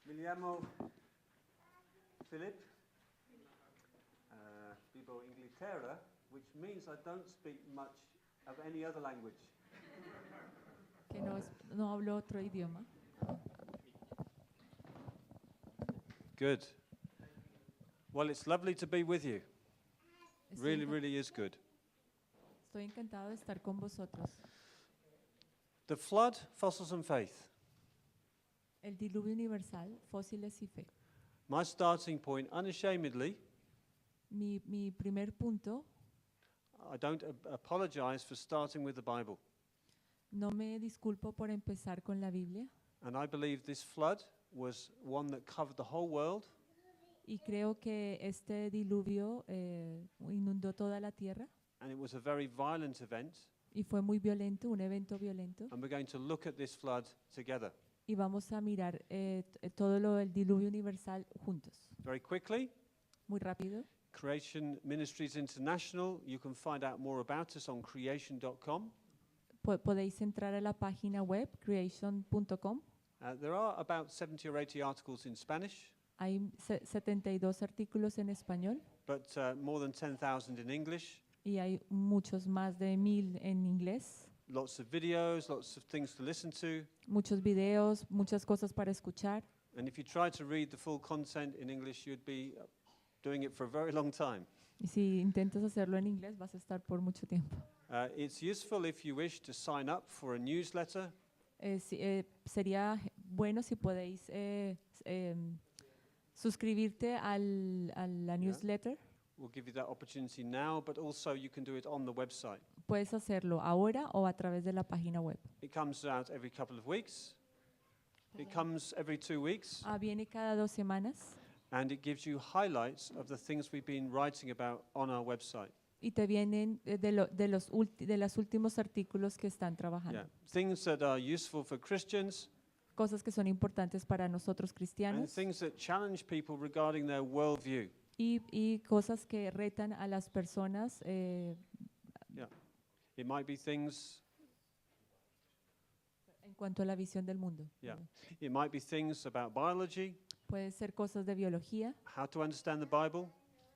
Me llamo Philip, vivo en Inglaterra, which means I don't speak much of any other language. Que no hablo otro idioma. Good. Well, it's lovely to be with you. Estoy, Really is good. estoy encantado de estar con vosotros. The flood, fossils and faith. El diluvio universal, fósiles y fe. My starting point, unashamedly, Mi primer punto, I don't apologize for starting with the Bible. no me disculpo por empezar con la Biblia, And I believe this flood was one that covered the whole world. y creo que este diluvio inundó toda la tierra And it was a very violent event. y fue muy violento, un evento violento. And we're going to look at this flood together. Y vamos a mirar todo lo del diluvio universal juntos. Very quickly, Muy rápido. Creation Ministries International, you can find out more about us on creation.com. Podéis entrar a la página web creation.com. There are about 70 or 80 articles in Spanish, Hay 72 artículos en español but more than 10,000 in English. y hay muchos más de 1000 en inglés. Lots of videos, lots of things to listen to. Muchos videos, muchas cosas para escuchar. And if you try to read the full content in English, you'd be doing it for a very long time. Y si intentas hacerlo en inglés, vas a estar por mucho tiempo. It's useful if you wish to sign up for a newsletter. Sería bueno si podéis suscribirte a la newsletter. We'll give you that opportunity now, but also you can do it on the website. Puedes hacerlo ahora o a través de la página web. It comes out every couple of weeks. It comes every 2 weeks, Viene cada 2 semanas and it gives you highlights of the things we've been writing about on our website. y te vienen de los últimos artículos que están trabajando. Yeah. Things that are useful for Christians, Cosas que son importantes para nosotros and cristianos things that challenge people regarding their worldview. y cosas que retan a las personas. It might be things, En cuanto a la visión del mundo. yeah. It might be things about biology, Puede ser cosas de biología, how to understand the Bible,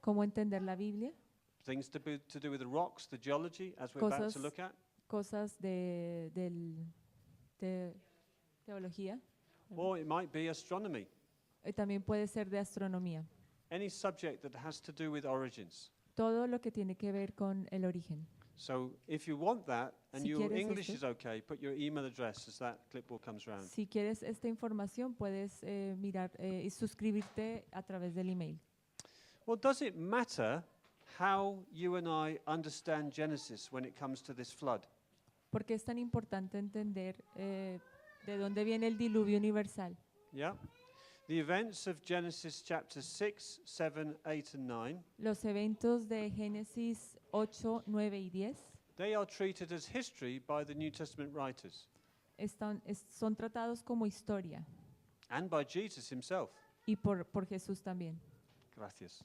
cómo entender la Biblia, things to do with the rocks, the geology, as we're about to look at. cosas de teología. Or it might be astronomy, También puede ser de astronomía. any subject that has to do with origins. Todo lo que tiene que ver con el origen. So if you want that, and Si your quieres English esto. is okay, put your email address as that clipboard comes round. Si quieres esta información, puedes mirar y suscribirte a través del email. Well, does it matter how you and I understand Genesis when it comes to this flood? ¿Por qué es tan importante entender de dónde viene el diluvio universal? Yeah? The events of Genesis chapter 6, 7, 8 and 9, Los eventos de Génesis 8, 9 y 10 they are treated as history by the New Testament writers son tratados como historia and by Jesus himself. y por Jesús también. Gracias.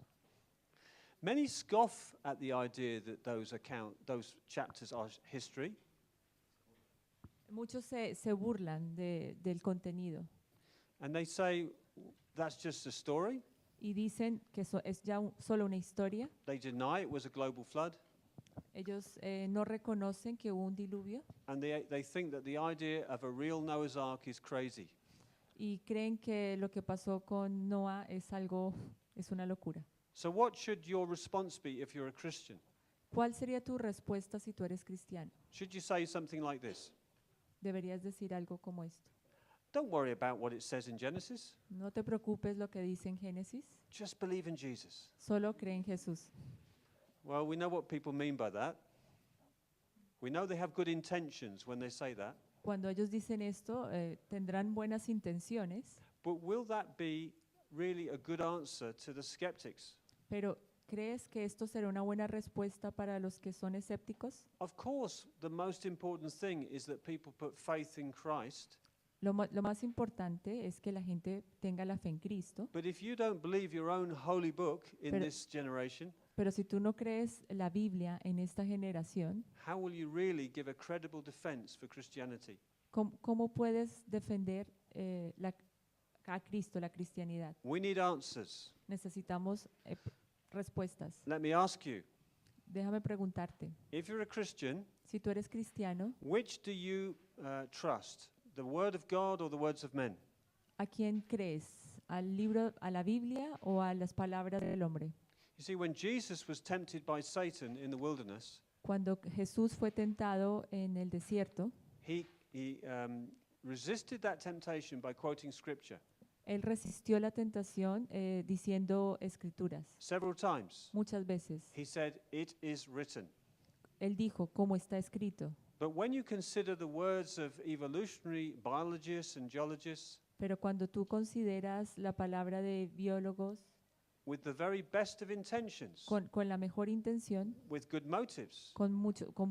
Many scoff at the idea that those chapters are history. Muchos se burlan del contenido And they say that's just a story. y dicen que es ya solo una historia. They deny it was a global flood. Ellos no reconocen que hubo un diluvio And they think that the idea of a real Noah's Ark is crazy. y creen que lo que pasó con Noah es una locura. So what should your response be if you're a Christian? ¿Cuál sería tu respuesta si tú eres cristiano? Should you say something like this? Deberías decir algo como esto. Don't worry about what it says in Genesis. No te preocupes lo que dice en Génesis, Just believe in Jesus. solo cree en Jesús. Well, we know what people mean by that. We know they have good intentions when they say that. Cuando ellos dicen esto, tendrán buenas intenciones, But will that be really a good answer to the skeptics? pero ¿crees que esto será una buena respuesta para los que son escépticos? Of course, the most important thing is that people put faith in Christ. Lo más importante es que la gente tenga la fe en Cristo, But if you don't believe your own holy book in Pero- this generation, pero si tú no crees la Biblia en esta generación, how will you really give a credible defense for Christianity? ¿cómo puedes defender a Cristo, la cristianidad. We need answers. Necesitamos respuestas. Let me ask you, Déjame preguntarte, if you're a Christian, si tú eres cristiano, which do you trust? The word of God or the words of men? ¿a quién crees? ¿Al libro, a la Biblia o a las palabras del hombre? You see, when Jesus was tempted by Satan in the wilderness, Cuando Jesús fue tentado en el desierto, he resisted that temptation by quoting scripture él resistió la tentación diciendo escrituras. several times. Muchas veces. He said, "It is written." Él dijo, como está escrito. But when you consider the words of evolutionary biologists and geologists, Pero cuando tú consideras la palabra de biólogos with the very best of intentions, con la mejor intención, with good motives, con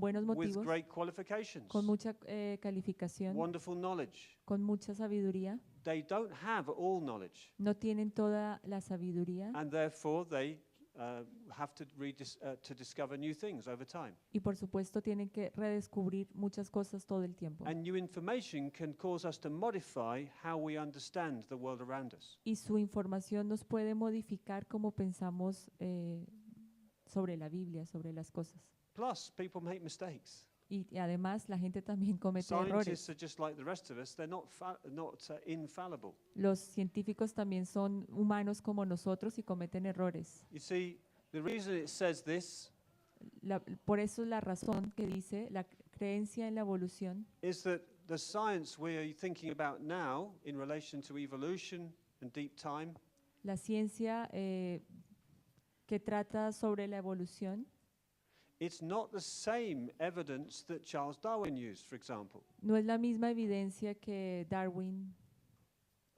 buenos with motivos, great qualifications, con mucha calificación, wonderful knowledge, con mucha sabiduría, they don't have all knowledge, no tienen toda la sabiduría and therefore they have to to discover new things over time. y por supuesto tienen que redescubrir muchas cosas todo el tiempo. And new information can cause us to modify how we understand the world around us. Y su información nos puede modificar cómo pensamos sobre la Biblia, sobre las cosas. Plus, people make mistakes. Y además la gente también comete errores. Scientists are just like the rest of us. They're not infallible. Los científicos también son humanos como nosotros y cometen errores. You see, the reason it says this Por eso es la razón que dice la creencia en la evolución is that the science we are thinking about now in relation to evolution and deep time la ciencia que trata sobre la evolución it's not the same evidence that Charles Darwin used, for example. no es la misma evidencia que Darwin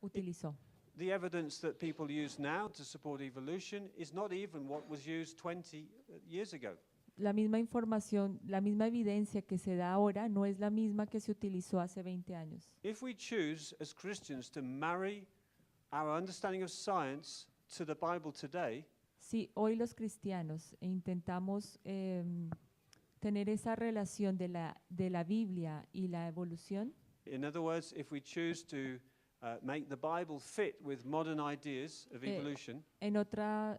utilizó. The evidence that people use now to support evolution is not even what was used 20 years ago. La misma información, la misma evidencia que se da ahora no es la misma que se utilizó hace 20 años. If we choose as Christians to marry our understanding of science to the Bible today, Si hoy los cristianos intentamos tener esa relación de la Biblia y la evolución, in other words, if we choose to make the Bible fit with modern ideas of evolution, en otra,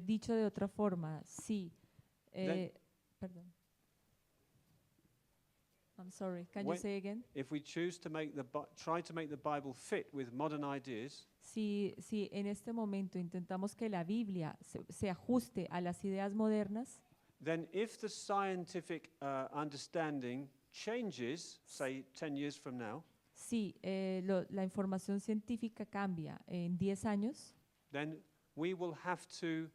dicho de otra forma, sí. Perdón. I'm sorry. Can you When- say again? if we choose to try to make the Bible fit with modern ideas, Si en este momento intentamos que la Biblia se ajuste a las ideas modernas, then if the scientific understanding changes, say 10 years from now, si la información científica cambia en 10 años, then we will have to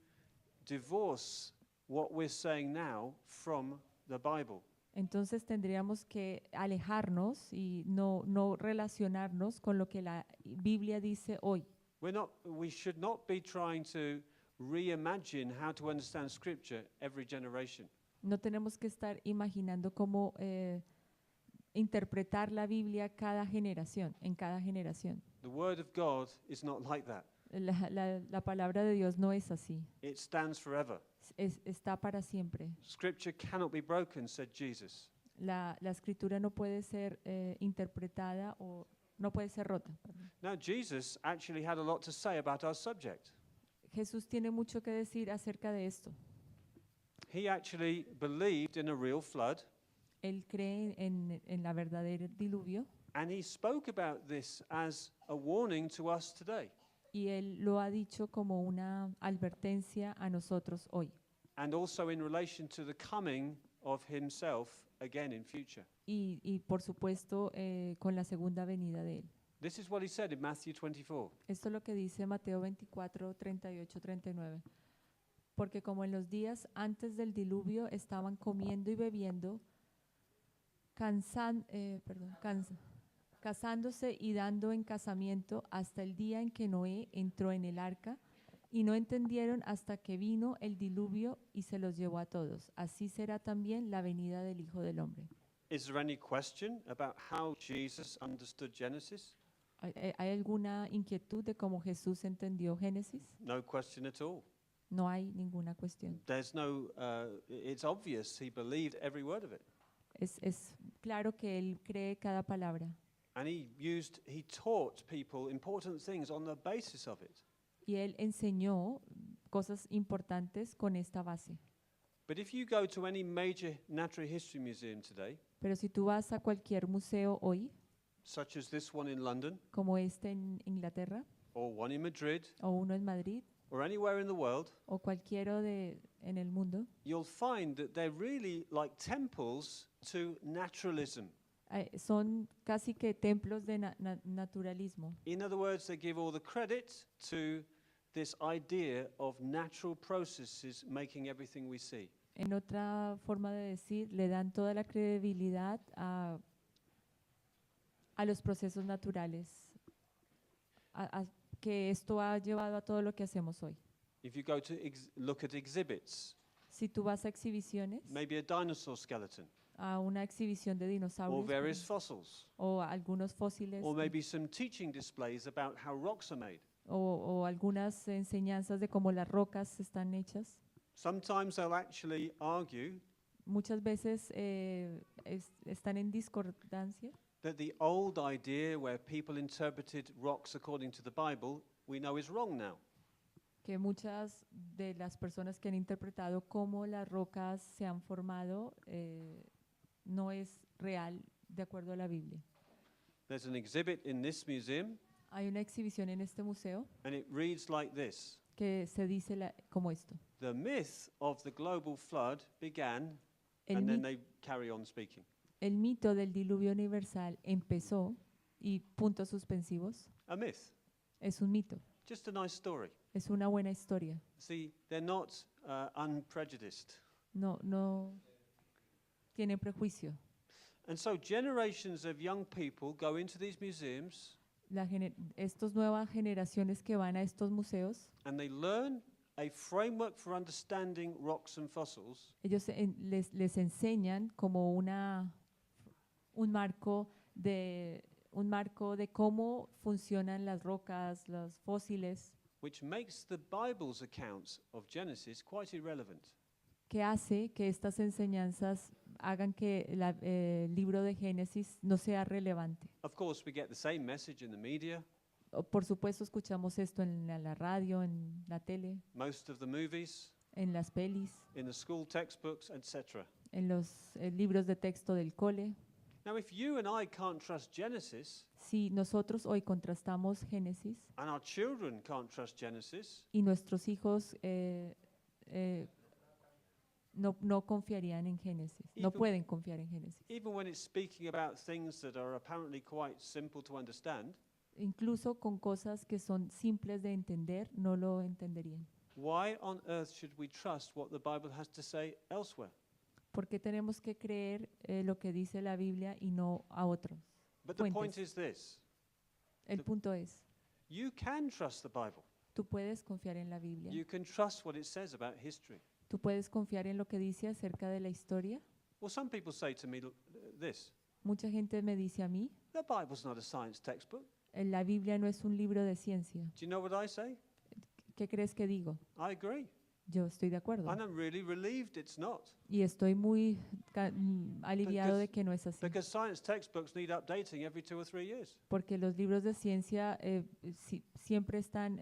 divorce what we're saying now from the Bible. entonces tendríamos que alejarnos y no relacionarnos con lo que la Biblia dice hoy. We should not be trying to reimagine how to understand Scripture every generation. No tenemos que estar imaginando cómo interpretar la Biblia en cada generación. The Word of God is not like that. La palabra de Dios no es así, It stands forever. está para siempre. Scripture cannot be broken, said Jesus. La escritura no puede ser interpretada o no puede ser rota. Perdón. Now, Jesus actually had a lot to say about our subject. Jesús tiene mucho que decir acerca de esto. He actually believed in a real flood, Él cree en la verdadera diluvio and he spoke about this as a warning to us today, y Él lo ha dicho como una advertencia a nosotros hoy. and also in relation to the coming of himself again in future. Y por supuesto con la segunda venida de Él. This is what he said in Matthew 24. Esto es lo que dice Mateo 24, 38, 39. Porque como en los días antes del diluvio estaban comiendo y bebiendo, casándose y dando en casamiento hasta el día en que Noé entró en el arca, y no entendieron hasta que vino el diluvio y se los llevó a todos. Así será también la venida del Hijo del Hombre. Is there any question about how Jesus understood Genesis? ¿Hay alguna inquietud de cómo Jesús entendió Génesis? No question at all. No hay ninguna cuestión. It's obvious he believed every word of it. Es claro que él cree cada palabra. And he taught people important things on the basis of it. Y él enseñó cosas importantes con esta base. But if you go to any major natural history museum today, Pero si tú vas a cualquier museo hoy, such as this one in London, como este en Inglaterra, or one in Madrid, o uno en Madrid, or anywhere in the world, o cualquiera en el mundo, you'll find that they're really like temples to naturalism. son casi que templos de naturalismo. In other words, they give all the credit to this idea of natural processes making everything we see. En otra forma de decir, le dan toda la credibilidad a los procesos naturales, que esto ha llevado a todo lo que hacemos hoy. If you go to look at exhibits, Si tú vas a exhibiciones, maybe a dinosaur skeleton, a una exhibición de or dinosaurios various fossils, o algunos fósiles or maybe some teaching displays about how rocks are made. o algunas enseñanzas de cómo las rocas están hechas. Sometimes they'll actually argue Muchas veces están en discordancia, that the old idea where people interpreted rocks according to the Bible, we know is wrong now. que muchas de las personas que han interpretado cómo las rocas se han formado no es real de acuerdo a la Biblia. There's an exhibit in this museum, Hay una exhibición en este museo and it reads like this. que se dice como esto. The myth of the global flood began, El, and then mi- they carry on speaking. el mito del diluvio universal empezó, y puntos suspensivos, A myth, es un mito, just a nice story. es una buena historia. See, they're not unprejudiced. No tiene prejuicio. And so generations of young people go into these museums Estas nuevas generaciones que van a estos museos, and they learn a framework for understanding rocks and fossils, ellos les enseñan como un marco de cómo funcionan las rocas, los fósiles, which makes the Bible's accounts of Genesis quite irrelevant. que hace que estas enseñanzas hagan que el libro de Génesis no sea relevante. Of course, we get the same message in the media, Por supuesto, escuchamos esto en la radio, en la tele, most of the movies, en las pelis, in the school textbooks, etc. en los libros de texto del cole. Now, if you and I can't trust Genesis, Si nosotros hoy contrastamos Génesis and our children can't trust Genesis, y nuestros hijos no confiarían en Génesis, no Even- pueden confiar en Génesis. even when it's speaking about things that are apparently quite simple to understand, Incluso con cosas que son simples de entender, no lo entenderían. why on earth should we trust what the Bible has to say elsewhere? ¿Por qué tenemos que creer lo que dice la Biblia y no a otros? But the point Fuentes. is this, El punto es, you can trust the Bible. tú puedes confiar en la Biblia, You can trust what it says about history. tú puedes confiar en lo que dice acerca de la historia. Well, some people say to me this, Mucha gente me dice a mí, the Bible's not a science textbook. la Biblia no es un libro de ciencia. Do you know what I say? ¿Qué crees que digo? I agree. Yo estoy de acuerdo. And I'm really relieved it's not. Y estoy muy aliviado de que no es así. Because science textbooks need updating every 2 or 3 years. Porque los libros de ciencia siempre están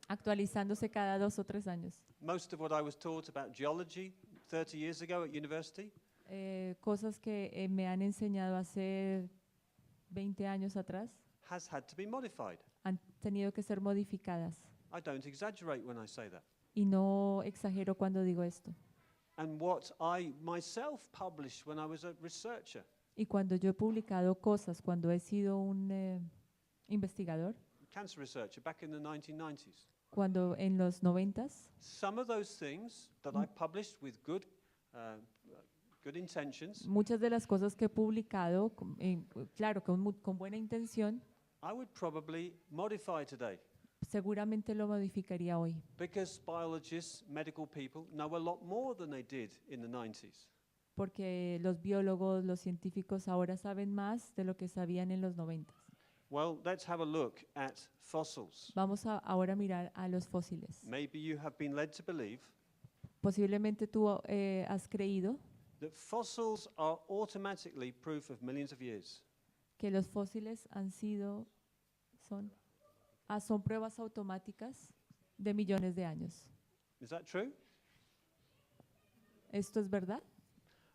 actualizándose cada 2 o 3 años. Most of what I was taught about geology 30 years ago at university, Cosas que me han enseñado hace 20 años atrás has had to be modified. han tenido que ser modificadas. I don't exaggerate when I say that. Y no exagero cuando digo esto. And what I myself published when I was a researcher, Y cuando yo he publicado cosas, cuando he sido un investigador, cancer researcher back in the 1990s, cuando en los 90s, some of those things that I published with good intentions, muchas de las cosas que he publicado, claro, con buena intención, I would probably modify today. seguramente lo modificaría hoy. Because biologists, medical people know a lot more than they did in the 90s. Porque los biólogos, los científicos ahora saben más de lo que sabían en los 90s. Well, let's have a look at fossils. Vamos a ahora mirar a los fósiles. Maybe you have been led to believe Posiblemente tú has creído that fossils are automatically proof of millions of years. que los fósiles son pruebas automáticas de millones de años. Is that true? ¿Esto es verdad?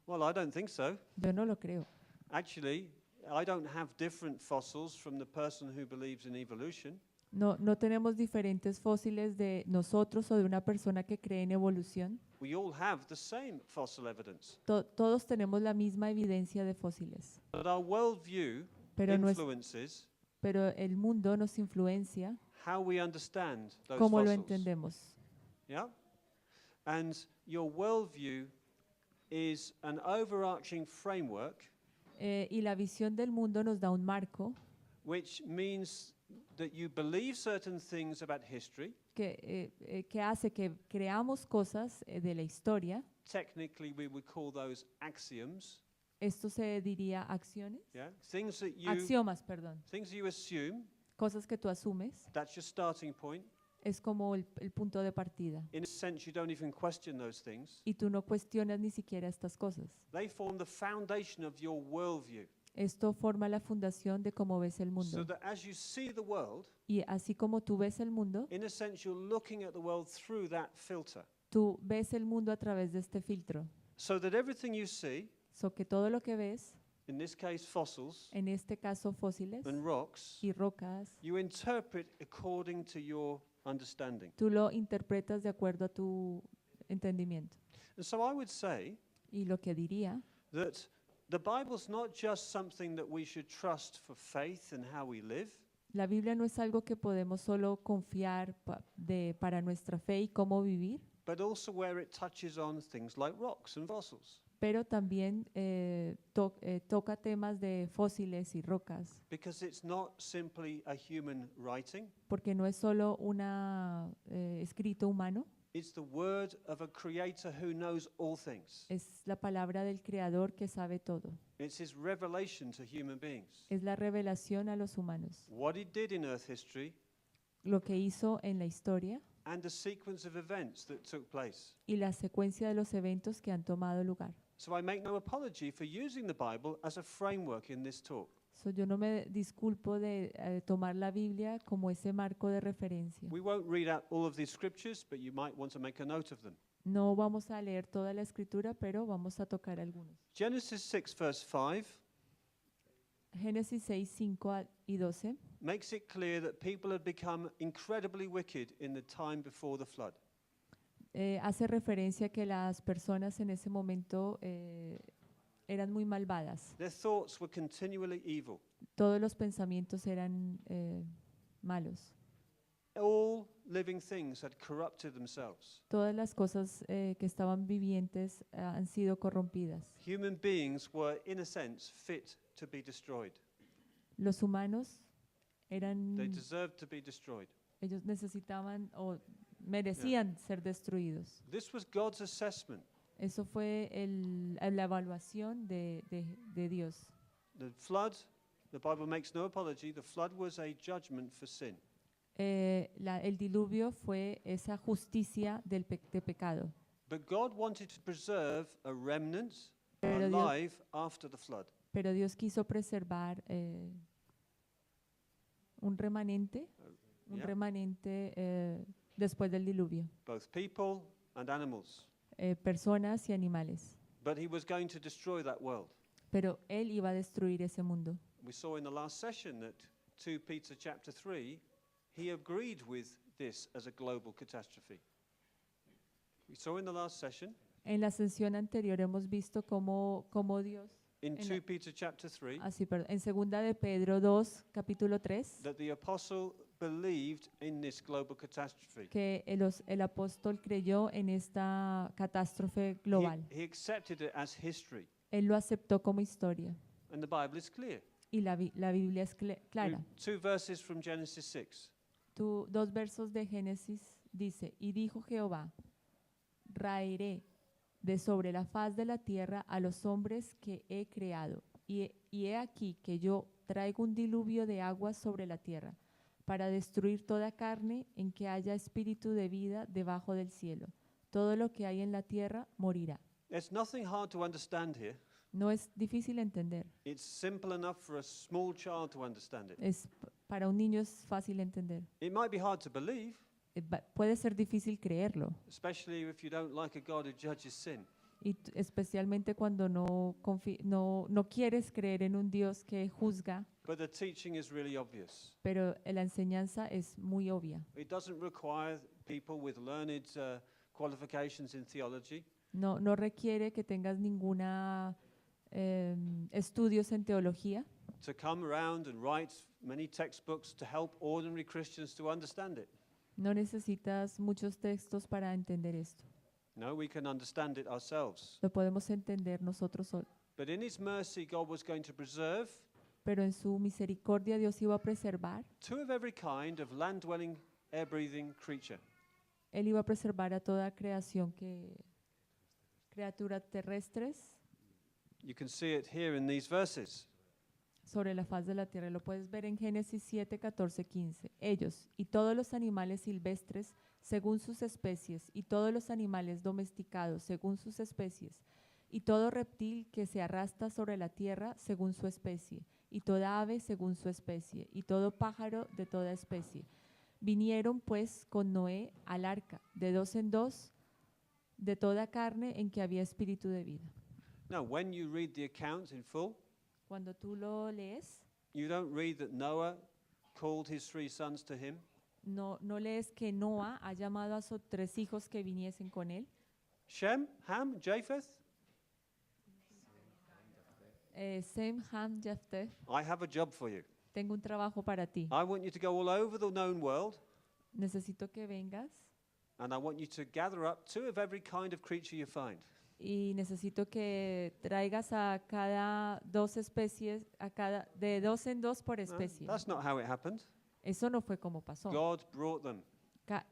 Well, I don't think so. Yo no lo creo. Actually, I don't have different fossils from the person who believes in evolution. No tenemos diferentes fósiles de nosotros o de una persona que cree en evolución. We all have the same fossil evidence. Todos tenemos la misma evidencia de fósiles, But our worldview pero, influences pero el mundo nos influencia how we understand those cómo lo fossils. entendemos. Yeah? And your worldview is an overarching framework Y la visión del mundo nos da un marco which means that you believe certain things about history. que hace que creamos cosas de la historia. Technically, we would call those axioms. Esto se diría acciones, Yeah? Things that axiomas, perdón. things you assume, Cosas que tú asumes, that's your starting point. es como el punto de partida. In a sense, you don't even question those things. Y tú no cuestionas ni siquiera estas cosas. They form the foundation of your worldview. Esto forma la fundación de cómo ves el So mundo. that as you see the world, Y así como tú ves el mundo, in a sense, you're looking at the world through that filter. tú ves el mundo a través de este filtro. So that everything you see, So que todo lo que ves, in this case fossils en este caso fósiles and rocks, y rocas, you interpret according to your understanding. tú lo interpretas de acuerdo a tu entendimiento. And so I would say Y lo que diría that the Bible's not just something that we should trust for faith and how we live. la Biblia no es algo que podemos solo confiar para nuestra fe y cómo vivir, But also where it touches on things like rocks and fossils. pero también toca temas de fósiles y rocas, Because it's not simply a human writing, porque no es solo un escrito humano, it's the word of a creator who knows all things. es la palabra del Creador que sabe todo, It's his revelation to human beings. es la revelación a los humanos, What he did in earth history lo que hizo en la historia and the sequence of events that took place. y la secuencia de los eventos que han tomado lugar. So I make no apology for using the Bible as a framework in this talk. So, yo no me disculpo de tomar la Biblia como ese marco de referencia. We won't read out all of these scriptures, but you might want to make a note of them. No vamos a leer toda la escritura, pero vamos a tocar algunos. Genesis 6 verse 5 Génesis 6, 5 y 12 makes it clear that people had become incredibly wicked in the time before the flood. hace referencia a que las personas en ese momento eran muy malvadas. Their thoughts were continually evil. Todos los pensamientos eran malos. All living things had corrupted themselves. Todas las cosas que estaban vivientes han sido corrompidas. Human beings were, in a sense, fit to be destroyed. Los humanos They eran, deserved to be destroyed. ellos necesitaban o merecían ser destruidos. This was God's assessment. Eso fue la evaluación de Dios. The flood, the Bible makes no apology, the flood was a judgment for sin. El diluvio fue esa justicia de pecado. But God wanted to preserve a remnant Pero Dios- alive after the flood. Pero Dios quiso preservar un remanente, Yeah. Después del diluvio, Both people and animals. personas y animales. But he was going to destroy that world. Pero Él iba a destruir ese mundo. We saw in the last session that 2 Peter chapter 3, he agreed with this as a global catastrophe. We saw in the last session, En la sesión anterior hemos visto cómo Dios, in En 2 Peter chapter 3, en segunda de Pedro 2, capítulo 3, that the apostle believed in this global catastrophe. que el apóstol creyó en esta catástrofe global. He accepted it as history, Él lo aceptó como historia. and the Bible is clear. Y la Biblia es clara. 2 verses from Genesis 6. 2 versos de Génesis dice, y dijo Jehová, raeré de sobre la faz de la tierra a los hombres que he creado, y he aquí que yo traigo un diluvio de aguas sobre la tierra, para destruir toda carne en que haya espíritu de vida debajo del cielo. Todo lo que hay en la tierra morirá. There's nothing hard to understand here. No es difícil entender. It's simple enough for a small child to understand it. Para un niño es fácil entender. It might be hard to believe, Puede ser difícil creerlo, especially if you don't like a God who judges sin. y especialmente cuando no quieres creer en un Dios que juzga, But the teaching is really obvious. pero la enseñanza es muy obvia. It doesn't require people with learned qualifications in theology. No requiere que tengas ninguna estudios en teología, To come around and write many textbooks to help ordinary Christians to understand it. no necesitas muchos textos para entender esto. No, we can understand it ourselves. Lo podemos entender nosotros solos. But in His mercy, God was going to preserve Pero en su misericordia Dios iba a preservar, two of every kind of land-dwelling, air-breathing creature. Él iba a preservar a toda criaturas terrestres You can see it here in these verses. sobre la faz de la tierra. Lo puedes ver en Génesis 7, 14, 15. Ellos y todos los animales silvestres según sus especies, y todos los animales domesticados según sus especies, y todo reptil que se arrastra sobre la tierra según su especie, y toda ave según su especie, y todo pájaro de toda especie. Vinieron pues con Noé al arca, de dos en dos, de toda carne en que había espíritu de vida. Now, when you read the account in full, Cuando tú lo lees, you don't read that Noah called his 3 sons to him. no lees que Noah ha llamado a sus 3 hijos que viniesen con él. Shem, Ham, Japheth, Sem, Ham, Japheth, I have a job for you. tengo un trabajo para ti. I want you to go all over the known world, Necesito que vengas and I want you to gather up 2 of every kind of creature you find. y necesito que traigas a cada 2 especies, de 2 en 2 por especie. That's not how it happened. Eso no fue como pasó. God brought them.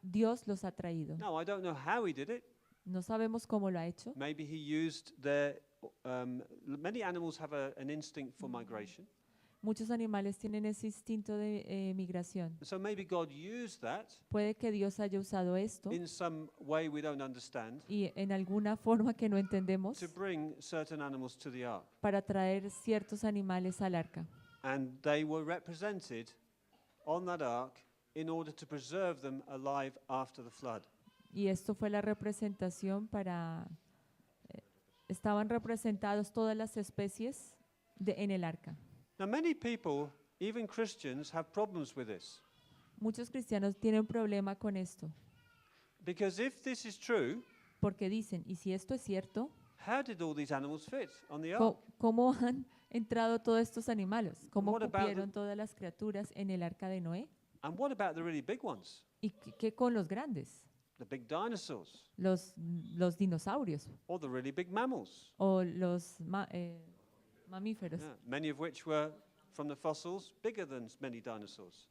Dios los ha traído. Now, I don't know how he did it. No sabemos cómo lo ha hecho. Maybe he used many animals have an instinct for migration. Muchos animales tienen ese instinto de migración. So maybe God used that Puede que Dios haya usado esto in some way we don't understand y en alguna forma que no entendemos to bring certain animals to the ark. para traer ciertos animales al arca. And they were represented on that ark in order to preserve them alive after the flood. Y esto fue la representación estaban representados todas las especies en el arca. Now, many people, even Christians, have problems with this. Muchos cristianos tienen problema con esto, Because if this is true, porque dicen, ¿y si esto es cierto? how did all these animals fit on the ark? ¿Cómo han entrado todos estos animales? ¿Cómo What about cupieron todas las criaturas en el arca de Noé? And what about the really big ones? ¿Y qué con los grandes? The big dinosaurs Los dinosaurios or the really big mammals? o los mamíferos. Yeah, many of which were, from the fossils, bigger than many dinosaurs.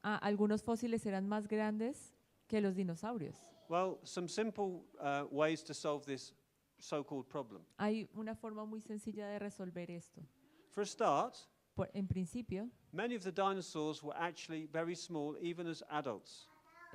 Algunos fósiles eran más grandes que los dinosaurios. Well, some simple ways to solve this so-called problem. Hay una forma muy sencilla de resolver esto. For a start, En principio, many of the dinosaurs were actually very small, even as adults.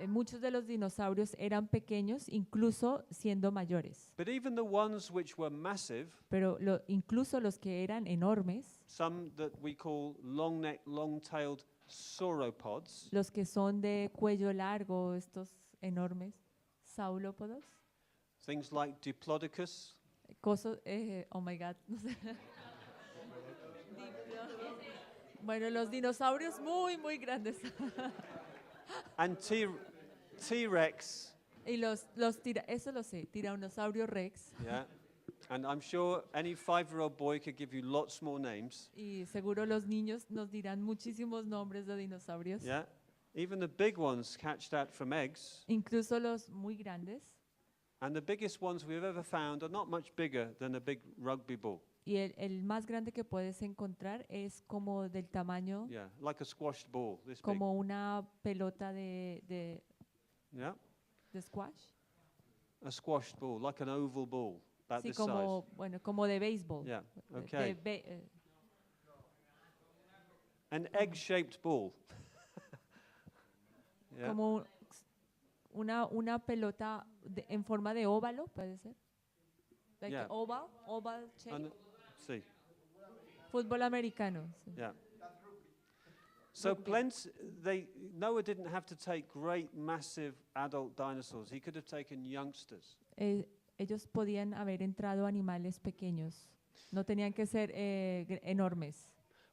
muchos de los dinosaurios eran pequeños, incluso siendo mayores. But even the ones which were massive, Pero incluso los que eran enormes, some that we call long-necked, long-tailed sauropods, los que son de cuello largo, estos enormes saurópodos, things like Diplodocus, oh my God, no sé. Bueno, los dinosaurios muy, muy grandes. and T-Rex, Y eso lo sé, Tiranosaurio Rex. yeah. And I'm sure any 5-year-old boy could give you lots more names, Y seguro los niños nos dirán muchísimos nombres de dinosaurios. yeah. Even the big ones catch that from eggs, Incluso los muy grandes. and the biggest ones we've ever found are not much bigger than a big rugby ball, Y el más grande que puedes encontrar es como del tamaño, yeah, like a squashed ball, this big, como una pelota de yeah, squash. a squashed ball, like an oval ball, about Sí, this size, bueno, como de béisbol. yeah, De- okay, de- an egg-shaped ball, yeah, como una pelota en forma de óvalo, puede ser. like Yeah. oval shape. And, see, Fútbol americano. Sí. yeah. So Rugby. Noah didn't have to take great, massive adult dinosaurs. He could have taken youngsters. Ellos podían haber entrado animales pequeños. No tenían que ser enormes.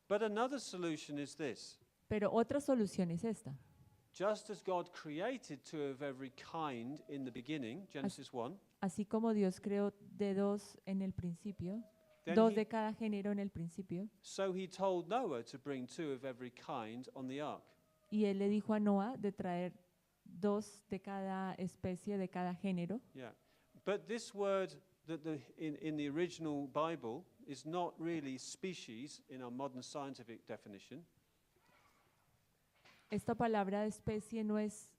But another solution is this. Pero otra solución es esta. Just as God created two of every kind in the beginning, Genesis 1, Así como Dios creó de dos en el principio, then dos he- de cada género en el principio, so he told Noah to bring two of every kind on the ark. y él le dijo a Noah de traer dos de cada especie, de cada género. Yeah. But this word that in the original Bible is not really species in our modern scientific definition. Esta palabra de especie no es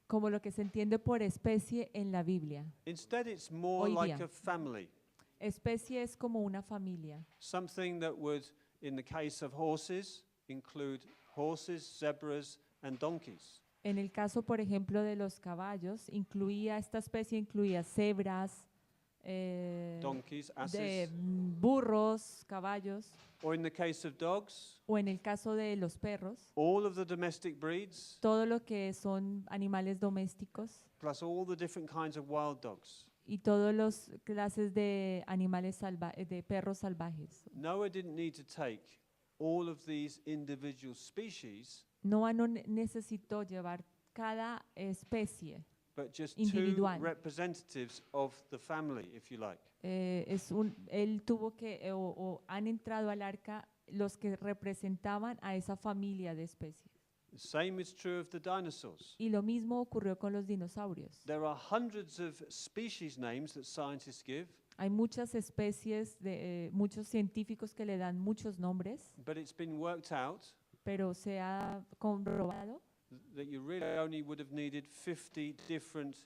como lo que se entiende por especie en la Biblia. Instead, it's more Hoy like día. a family. Especie es como una familia. Something that would, in the case of horses, include horses, zebras, and donkeys. En el caso, por ejemplo, de los caballos, esta especie incluía cebras, Donkeys, de asses. burros, caballos, Or in the case of dogs, o en el caso de los perros, all of the domestic breeds, todo lo que son animales domésticos plus all the different kinds of wild dogs. y todas las clases de animales de perros salvajes. Noah didn't need to take all of these individual species, Noah no necesitó llevar cada especie. but just Individual. two representatives of the family, if you like. Él tuvo que, o han entrado al arca los que representaban a esa familia de especies. The same is true of the dinosaurs. Y lo mismo ocurrió con los dinosaurios. There are hundreds of species names that scientists give, Hay muchas especies, muchos científicos que le dan muchos nombres, but it's been worked out pero se ha comprobado that you really only would have needed 50 different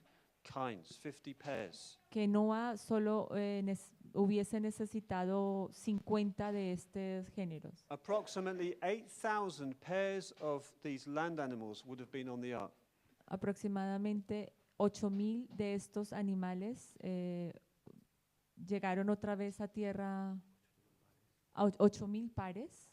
kinds, 50 pairs. que Noah solo hubiese necesitado 50 de estos géneros. Approximately 8,000 pairs of these land animals would have been on the ark. Aproximadamente 8,000 de estos animales llegaron otra vez a tierra, 8,000 pares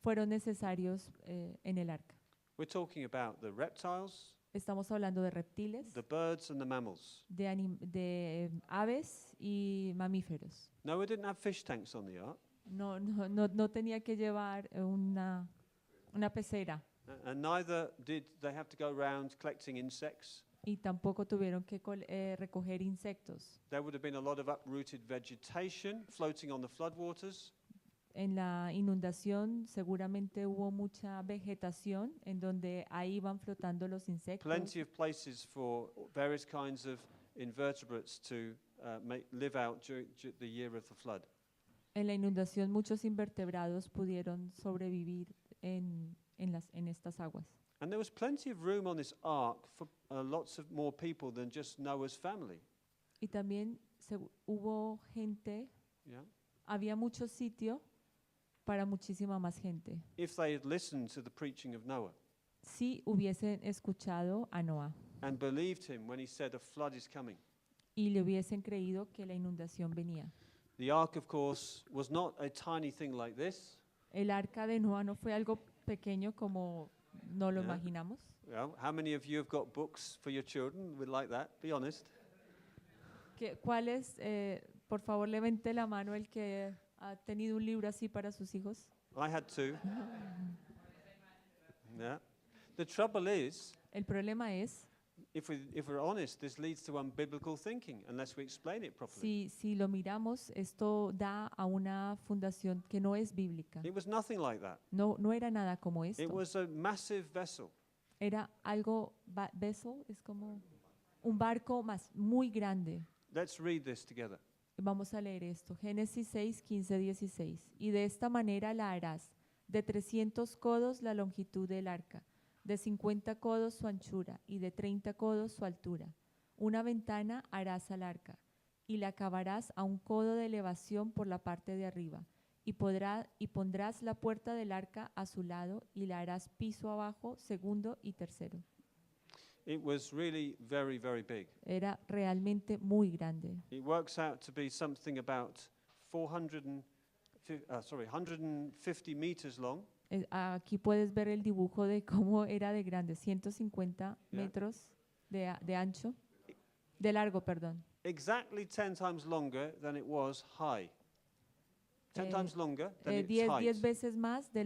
fueron necesarios en el arca. We're talking about the reptiles, Estamos hablando de reptiles, the birds, and the mammals. de aves y mamíferos. Noah didn't have fish tanks on the ark, No tenía que llevar una pecera and neither did they have to go around collecting insects. y tampoco tuvieron que recoger insectos. There would have been a lot of uprooted vegetation floating on the floodwaters. En la inundación seguramente hubo mucha vegetación en donde ahí iban flotando los insectos. Plenty of places for various kinds of invertebrates to live out during the year of the flood. En la inundación muchos invertebrados pudieron sobrevivir en estas aguas. And there was plenty of room on this ark for lots of more people than just Noah's family. Y también hubo gente, Yeah? había mucho sitio para muchísima más gente. If they had listened to the preaching of Noah Si hubiesen escuchado a Noah and believed him when he said a flood is coming. y le hubiesen creído que la inundación venía. The ark, of course, was not a tiny thing like this. El arca de Noah no fue algo pequeño como no lo Yeah. imaginamos. How many of you have got books for your children? Would like that? Be honest. ¿Cuál es, por favor, levante la mano el que ha tenido un libro así para sus hijos? I had two. Yeah. The trouble is, El problema es, if we're honest, this leads to unbiblical thinking unless we explain it properly. si lo miramos, esto da a una fundación que no es bíblica. It was nothing like that. No era nada como It esto. was a massive vessel. Era algo, vessel, es como un barco más muy grande. Let's read this together. Vamos a leer esto. Génesis 6, 15, 16. Y de esta manera la harás, de 300 codos la longitud del arca, de 50 codos su anchura y de 30 codos su altura. Una ventana harás al arca y la acabarás a un codo de elevación por la parte de arriba y pondrás la puerta del arca a su lado y la harás piso abajo, segundo y tercero. It was really very, very big. Era realmente muy grande. It works out to be something about 150 meters long. Aquí puedes ver el dibujo de cómo era de grande, 150 Yeah. metros de ancho, de largo, perdón. Exactly 10 times longer than it was high. 10 Eh, times longer than its 10 height. veces más de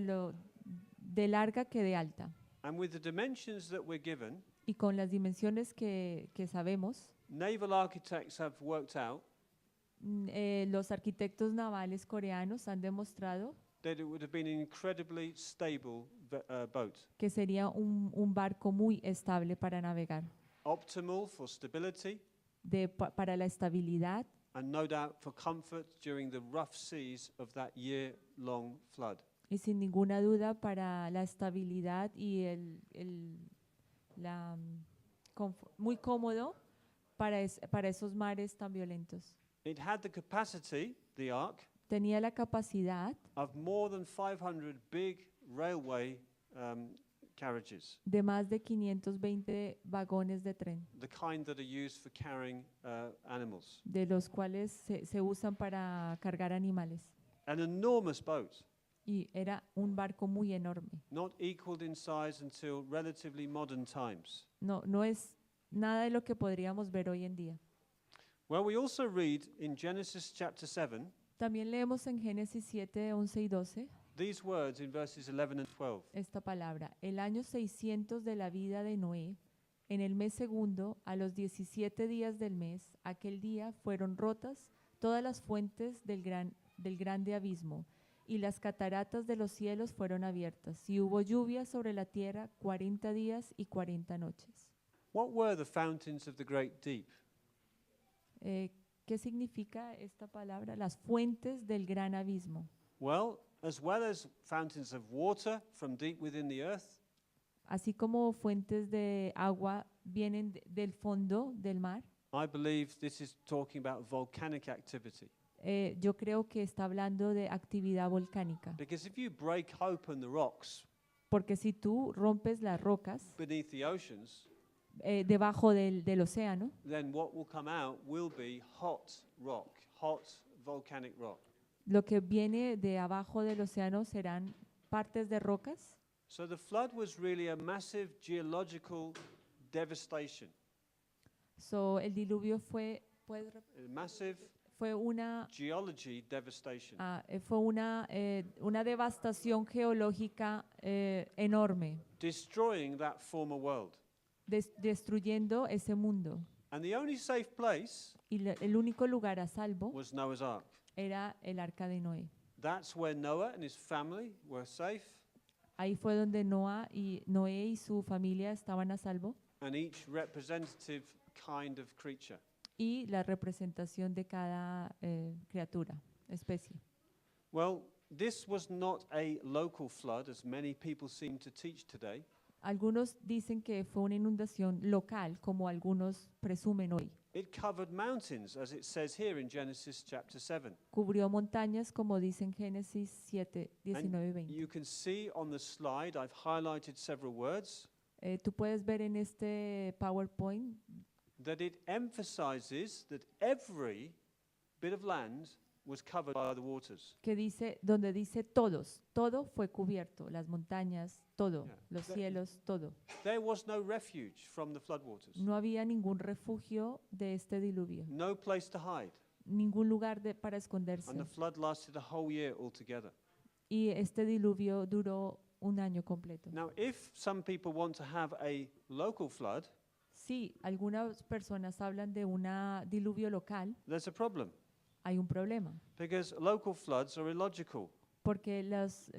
larga que de alta. And with the dimensions that we're given, Y con las dimensiones que sabemos, naval architects have worked out los arquitectos navales coreanos han demostrado that it would have been an incredibly stable boat. que sería un barco muy estable para navegar, Optimal for stability para la estabilidad and no doubt for comfort during the rough seas of that year-long flood. y sin ninguna duda para la estabilidad y muy cómodo para esos mares tan violentos. It had the capacity, the ark, Tenía la capacidad of more than 500 big railway carriages, de más de 520 vagones de tren, the kind that are used for carrying animals. de los cuales se usan para cargar animales. An enormous boat, Y era un barco muy enorme. not equaled in size until relatively modern times. No es nada de lo que podríamos ver hoy en día. Well, we also read in Genesis chapter 7 También leemos en Génesis 7, 11 y 12 these words in verses 11 and 12. esta palabra. El año 600 de la vida de Noé, en el mes segundo, a los 17 días del mes, aquel día fueron rotas todas las fuentes del grande abismo, y las cataratas de los cielos fueron abiertas, y hubo lluvia sobre la tierra 40 días y 40 noches. What were the fountains of the great deep? ¿Qué significa esta palabra? Las fuentes del gran abismo. Well as fountains of water from deep within the earth, Así como fuentes de agua vienen del fondo del mar, I believe this is talking about volcanic activity. yo creo que está hablando de actividad volcánica. Because if you break open the rocks Porque si tú rompes las rocas beneath the oceans, debajo del océano, then what will come out will be hot rock, hot volcanic rock. lo que viene de abajo del océano serán partes de rocas. So the flood was really a massive geological devastation, El diluvio fue a massive una geology devastation. fue una devastación geológica enorme, Destroying that former world. destruyendo ese mundo. And the only safe place Y el único lugar a salvo was Noah's Ark. era el arca de Noé. That's where Noah and his family were safe, Ahí fue donde Noé y su familia estaban a salvo, and each representative kind of creature. y la representación de cada criatura, especie. Well, this was not a local flood, as many people seem to teach today. Algunos dicen que fue una inundación local, como algunos presumen hoy. It covered mountains, as it says here in Genesis chapter 7. Cubrió montañas, como dice en Génesis 7, 19 y 20. You can see on the slide, I've highlighted several words, Tú puedes ver en este PowerPoint that it emphasizes that every bit of land was covered by the waters. donde dice todos, todo fue cubierto, las montañas, todo, Yeah. los cielos, todo. There was no refuge from the floodwaters, No había ningún refugio de este diluvio, no place to hide, ningún lugar para esconderse. and the flood lasted a whole year altogether. Y este diluvio duró un año completo. Now, if some people want to have a local flood, Sí, algunas personas hablan de un diluvio local, there's a problem, hay un problema, because local floods are illogical. porque los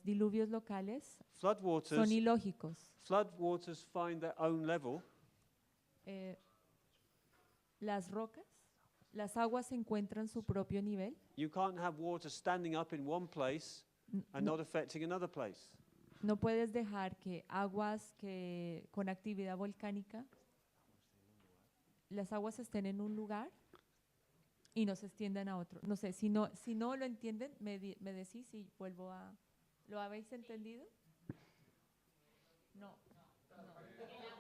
diluvios locales Floodwaters, son ilógicos. floodwaters find their own level, Las rocas, las aguas encuentran su propio nivel. you can't have water standing up in one place and No, not affecting another place. no puedes dejar que aguas con actividad volcánica, las aguas estén en un lugar y no se extiendan a otro. No sé, si no lo entienden, me decís y vuelvo a... ¿Lo habéis entendido? No.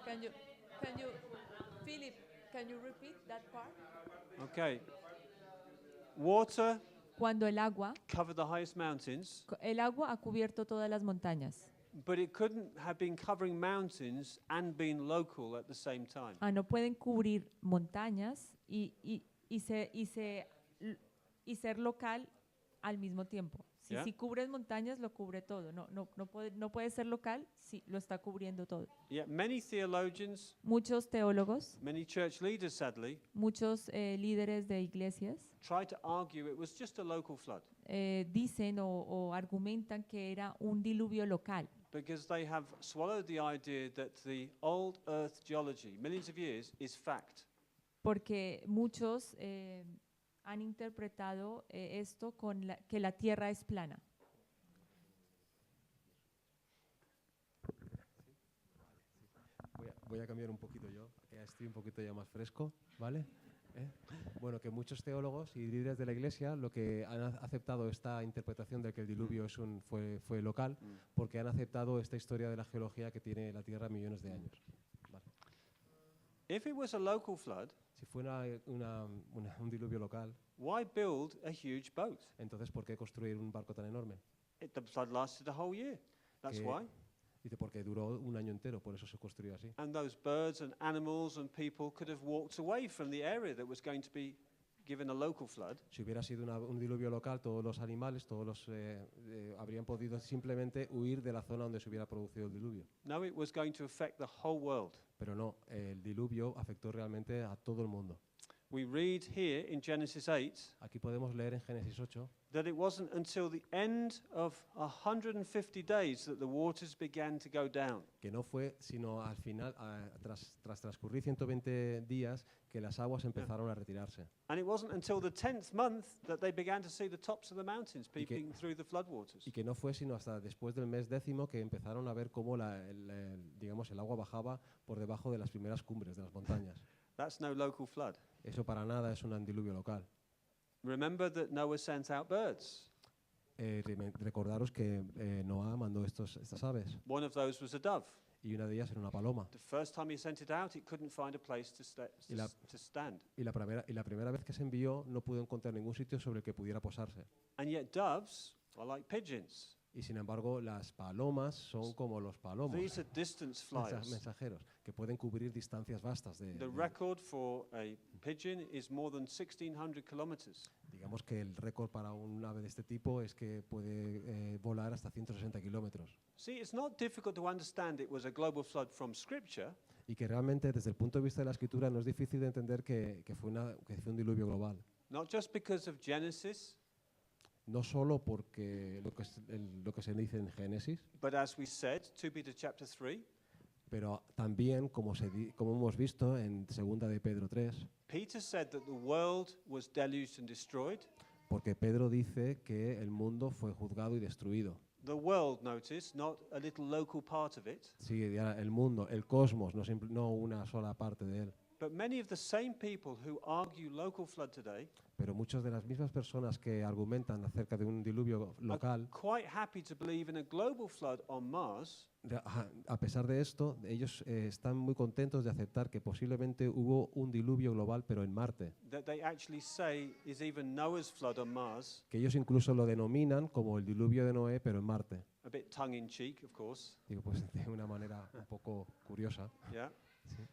Can you- Can you, Philip, can you repeat that part? Okay. Water Cuando el agua covered the highest mountains, ha cubierto todas las montañas. but it couldn't have been covering mountains and been local at the same time. No pueden cubrir montañas y ser local al mismo tiempo. Yeah. Si cubres montañas, lo cubre todo. No puede ser local si lo está cubriendo todo. Yet many theologians, Muchos teólogos, many church leaders, sadly, muchos líderes de iglesias tried to argue it was just a local flood dicen o argumentan que era un diluvio local, because they have swallowed the idea that the old earth geology, millions of years, is fact. porque muchos han interpretado esto que la tierra es plana. Voy a cambiar un poquito yo, que ya estoy un poquito ya más fresco, ¿vale? Bueno, que muchos teólogos y líderes de la Iglesia lo que han aceptado esta interpretación de que el diluvio fue local, porque han aceptado esta historia de la geología que tiene la Tierra millones de años. Vale. If it was a local flood, Si fuera un diluvio local, why build a huge boat? entonces ¿por qué construir un barco tan enorme? The flood lasted a whole year. That's Que- why. Dice, porque duró un año entero, por eso se construyó así. And those birds and animals and people could have walked away from the area that was going to be given a local flood. Si hubiera sido un diluvio local, todos los animales, habrían podido simplemente huir de la zona donde se hubiera producido el diluvio. No, it was going to affect the whole world. Pero no, el diluvio afectó realmente a todo el mundo. We read here in Genesis 8 Aquí podemos leer en Génesis 8 that it wasn't until the end of 150 days that the waters began to go down. que no fue sino al final, tras transcurrir 120 días, que las aguas empezaron a retirarse. And it wasn't until the 10th month that they began to see the tops of the mountains Y que- peeping through the floodwaters. Y que no fue sino hasta después del mes 10º que empezaron a ver cómo el agua bajaba por debajo de las primeras cumbres de las montañas. That's no local flood. Eso para nada es un diluvio local. Remember that Noah sent out birds. Recordaros que Noah mandó estas aves One of those was a dove. y una de ellas era una paloma. The first time he sent it out, it couldn't find a place to Y la- to stand. Y la primera vez que se envió no pudo encontrar ningún sitio sobre el que pudiera posarse. And yet doves are like pigeons. Y sin embargo, las palomas son como los palomos, These are distance flyers. mensajeros, que pueden cubrir distancias vastas. The record for a pigeon is more than 1,600 kilometers. Digamos que el récord para un ave de este tipo es que puede volar hasta 160 kilómetros. See, it's not difficult to understand it was a global flood from Scripture, Y que realmente, desde el punto de vista de la escritura, no es difícil de entender que fue un diluvio global. not just because of Genesis, No solo porque lo que se dice en Génesis, but as we said, 2 Peter chapter 3, pero también, como hemos visto en 2 de Pedro 3, Peter said that the world was deluged and destroyed. porque Pedro dice que el mundo fue juzgado y destruido. The world, notice, not a little local part of it, Sí, ya el mundo, el cosmos, no una sola parte de él. but many of the same people who argue local flood today Pero muchas de las mismas personas que argumentan acerca de un diluvio local, are quite happy to believe in a global flood on Mars, a pesar de esto, ellos están muy contentos de aceptar que posiblemente hubo un diluvio global, pero en Marte. that they actually say is even Noah's flood on Mars, Que ellos incluso lo denominan como el diluvio de Noé, pero en Marte. a bit tongue in cheek, of course, Digo, pues de una manera un poco curiosa. yeah. Sí.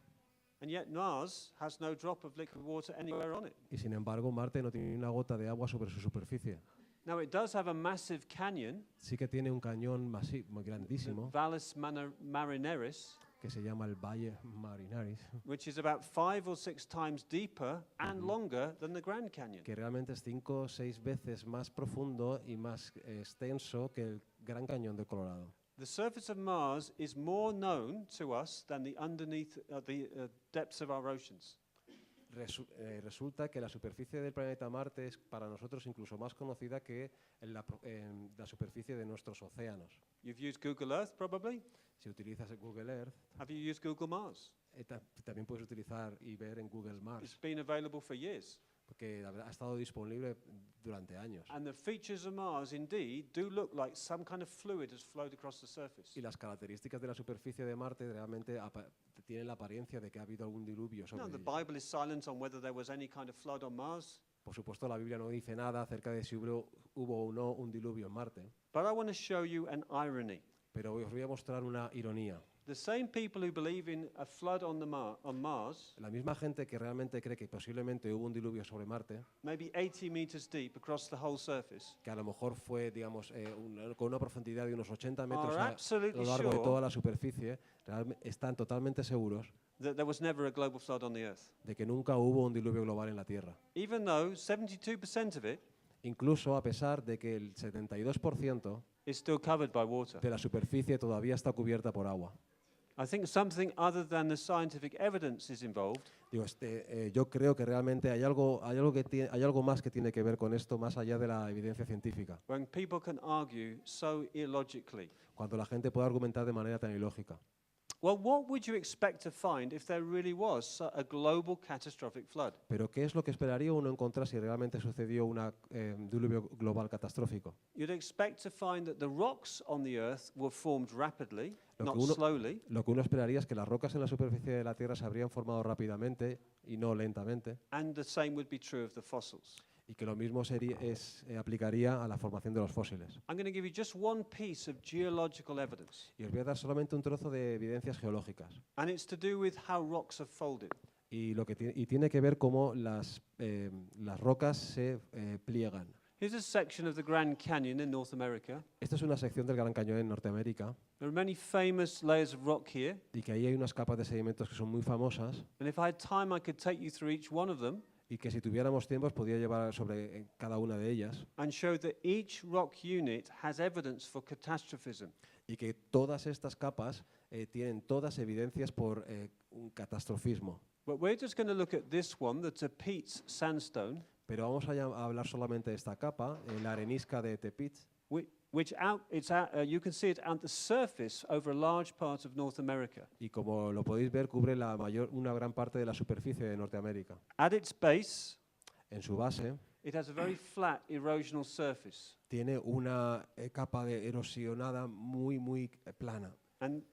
And yet Mars has no drop of liquid water anywhere on it. Y sin embargo, Marte no tiene ni una gota de agua sobre su superficie. Now it does have a massive canyon, Sí que tiene un cañón muy the grandísimo, Valles Marineris, que se llama el Valle Marinaris, which is about 5 or 6 times deeper and longer than the Grand Canyon. que realmente es 5 o 6 veces más profundo y más extenso que el Gran Cañón de Colorado. The surface of Mars is more known to us than the depths of our oceans. Resulta que la superficie del planeta Marte es para nosotros incluso más conocida que la superficie de nuestros océanos. You've used Google Earth probably. Si utilizas el Google Earth, Have you used Google Mars? también puedes utilizar y ver en Google It's Mars, been available for years. porque ha estado disponible durante años. And the features of Mars indeed do look like some kind of fluid has flowed across the surface. Y las características de la superficie de Marte realmente tiene la apariencia de que ha habido algún diluvio No, sobre the ella. Bible is silent on whether there was any kind of flood on Mars. Por supuesto, la Biblia no dice nada acerca de si hubo o no un diluvio en Marte, But I want to show you an irony. pero os voy a mostrar una ironía. The same people who believe in a flood on on Mars, La misma gente que realmente cree que posiblemente hubo un diluvio sobre Marte, maybe 80 meters deep across the whole surface, que a lo mejor fue, digamos, con una profundidad de unos 80 metros are a lo absolutely largo de sure toda la superficie, están totalmente seguros that there was never a global flood on the Earth. de que nunca hubo un diluvio global en la Tierra. Even though 72% of it Incluso a pesar de que el 72% is still covered by water. de la superficie todavía está cubierta por agua. I think something other than the scientific evidence is involved. Digo, yo creo que realmente hay algo más que tiene que ver con esto, más allá de la evidencia científica. When people can argue so illogically. Cuando la gente puede argumentar de manera tan ilógica. Well, what would you expect to find if there really was a global catastrophic flood? Pero ¿qué es lo que esperaría uno encontrar si realmente sucedió un diluvio global catastrófico? You'd expect to find that the rocks on the Earth were formed rapidly, Lo not que uno- slowly, Lo que uno esperaría es que las rocas en la superficie de la Tierra se habrían formado rápidamente y no lentamente, and the same would be true of the fossils. y que lo mismo aplicaría a la formación de los fósiles. I'm going to give you just one piece of geological evidence, Y os voy a dar solamente un trozo de evidencias geológicas. and it's to do with how rocks are folded. Y tiene que ver cómo las rocas se pliegan. Here's a section of the Grand Canyon in North America. Esta es una sección del Gran Cañón en Norteamérica, There are many famous layers of rock here, y que ahí hay unas capas de sedimentos que son muy famosas, and if I had time, I could take you through each one of them y que si tuviéramos tiempo os podría llevar sobre cada una de ellas, and show that each rock unit has evidence for catastrophism. y que todas estas capas tienen todas evidencias por un catastrofismo. But we're just going to look at this one, the Tapeats sandstone, Pero vamos a hablar solamente de esta capa, la arenisca de Tepic, you can see it at the surface over a large part of North America. y como lo podéis ver cubre una gran parte de la superficie de Norteamérica. At its base, En su base it has a very flat erosional surface, tiene una capa de erosionada muy plana, and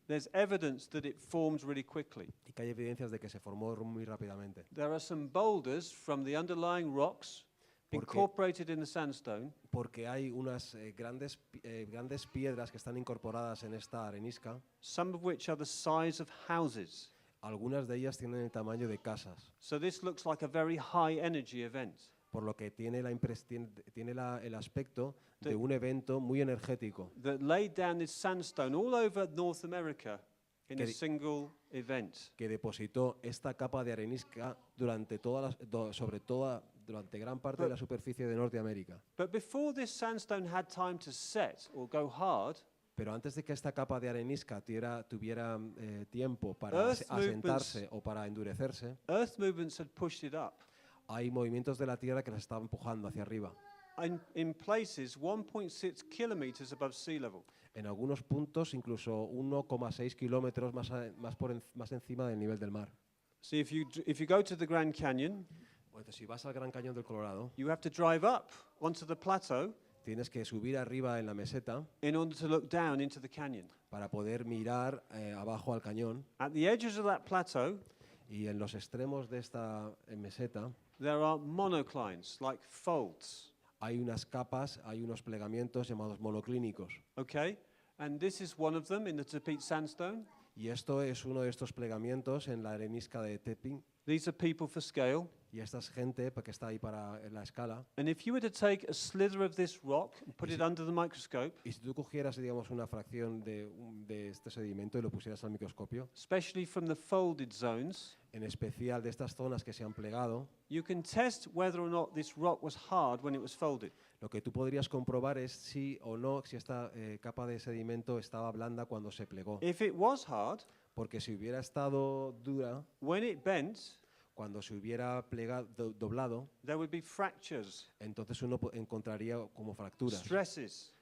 there's evidence that it formed really quickly. y que hay evidencias de que se formó muy rápidamente. There are some boulders from the underlying rocks Porque- incorporated in the sandstone, Porque hay unas grandes piedras que están incorporadas en esta arenisca, some of which are the size of houses. algunas de ellas tienen el tamaño de casas, So this looks like a very high energy event. por lo que tiene el aspecto de De- un evento muy energético, That laid down this sandstone all over North America in Que a di- single event. que depositó esta capa de arenisca durante gran parte de la superficie de Norteamérica. But before this sandstone had time to set or go hard, Pero antes de que esta capa de arenisca tuviera tiempo para Earth asentarse o para endurecerse, Earth movements had pushed it up. hay movimientos de la Tierra que las estaban empujando hacia arriba. In places 1.6 kilometers above sea level. En algunos puntos incluso 1,6 kilómetros más encima del nivel del mar. So if you go to the Grand Canyon, Entonces, si vas al Gran Cañón del Colorado, you have to drive up onto the plateau tienes que subir arriba en la meseta in order to look down into the canyon. para poder mirar abajo al cañón, At the edges of that plateau, y en los extremos de esta meseta there are monoclines, like folds. hay unas capas, hay unos plegamientos llamados monoclínicos. Okay? And this is one of them in the Tapeat sandstone. Y esto es uno de estos plegamientos en la arenisca de Tepic. These are people for scale. Y esta es gente que está ahí para la escala. And if you were to take a slither of this rock and put it under the microscope, Y si tú cogieras, digamos, una fracción de este sedimento y lo pusieras al microscopio, especially from the folded zones, en especial de estas zonas que se han plegado, you can test whether or not this rock was hard when it was folded. lo que tú podrías comprobar es si o no, si esta capa de sedimento estaba blanda cuando se plegó. If it was hard, Porque si hubiera estado dura, when it bent, cuando se hubiera doblado, there would be fractures, entonces uno encontraría como fracturas, stresses,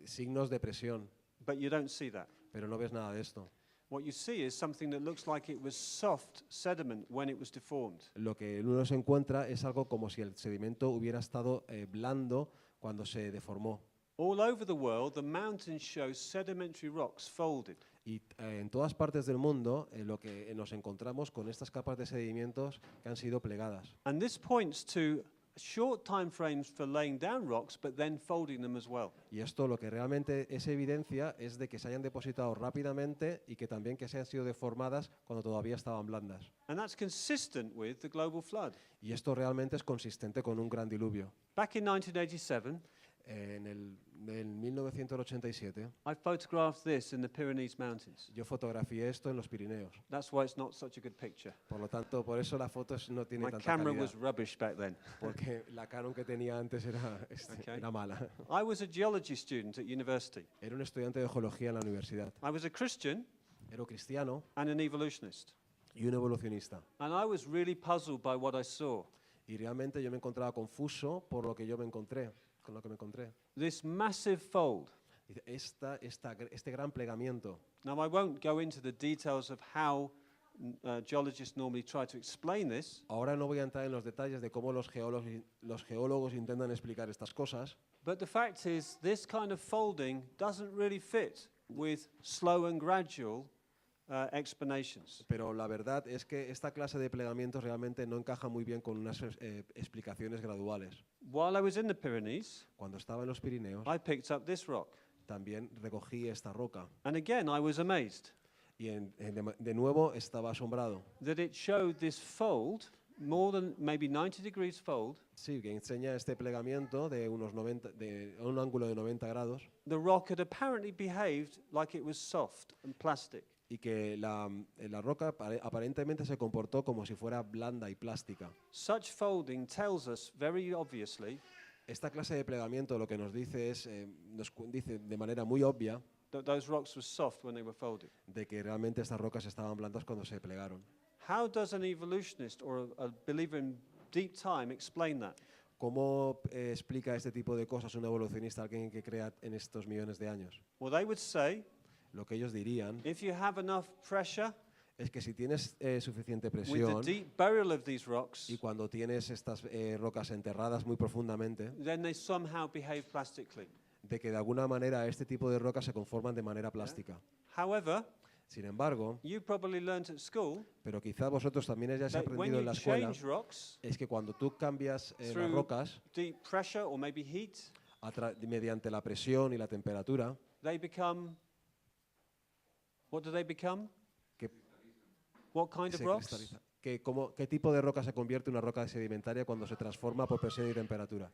signos de presión, but you don't see that. pero no ves nada de esto. What you see is something that looks like it was soft sediment when it was deformed. Lo que uno se encuentra es algo como si el sedimento hubiera estado blando cuando se deformó. All over the world, the mountains show sedimentary rocks folded. Y en todas partes del mundo lo que nos encontramos con estas capas de sedimentos que han sido plegadas. And this points to short time frames for laying down rocks, but then folding them as well. Y esto lo que realmente es evidencia es de que se hayan depositado rápidamente y que también que se han sido deformadas cuando todavía estaban blandas. And that's consistent with the global flood. Y esto realmente es consistente con un gran diluvio. Back in 1987, En el 1987 I photographed this in the Pyrenees Mountains. yo fotografié esto en los Pirineos. That's why it's not such a good picture. Por lo tanto, por eso la foto no tiene My tanta camera calidad, was rubbish back then. porque la Canon que tenía antes Okay. era mala. I was a geology student at university. Era un estudiante de geología en la universidad. I was a Christian Era cristiano and an evolutionist. y un evolucionista. And I was really puzzled by what I saw. Y realmente yo me encontraba confuso por lo que yo me encontré, con lo que me encontré. This massive fold. Dice, este gran plegamiento. Now, I won't go into the details of how geologists normally try to explain this, Ahora no voy a entrar en los detalles de cómo los geólogos intentan explicar estas cosas, but the fact is this kind of folding doesn't really fit with slow and gradual explanations. pero la verdad es que esta clase de plegamientos realmente no encaja muy bien con unas explicaciones graduales. While I was in the Pyrenees, Cuando estaba en los Pirineos, I picked up this rock. también recogí esta roca And again, I was amazed y de nuevo estaba asombrado. that it showed this fold, more than maybe 90 degrees fold. Sí, que enseña este plegamiento de unos 90, de un ángulo de 90 grados The rock had apparently behaved like it was soft and plastic. y que la roca aparentemente se comportó como si fuera blanda y plástica. Such folding tells us very obviously Esta clase de plegamiento lo que nos dice es, nos dice de manera muy obvia that those rocks were soft when they were folded. de que realmente estas rocas estaban blandas cuando se plegaron. How does an evolutionist or a believer in deep time explain that? ¿Cómo explica este tipo de cosas un evolucionista, alguien que crea en estos millones de años? Well, they would say Lo que ellos dirían if you have enough pressure es que si tienes suficiente with the presión deep burial of these rocks, y cuando tienes estas rocas enterradas muy profundamente, then they somehow behave plastically. de que de alguna manera este tipo de rocas se conforman de manera plástica. However, Sin embargo, you probably learnt at school pero quizá vosotros también hayáis that when aprendido en you la escuela, change rocks es que cuando tú cambias las through rocas deep pressure or maybe heat, mediante la presión y la temperatura, they become, what do they become? que What kind of se rocks? cristaliza. ¿Qué tipo de roca se convierte en una roca sedimentaria cuando se transforma por presión y temperatura?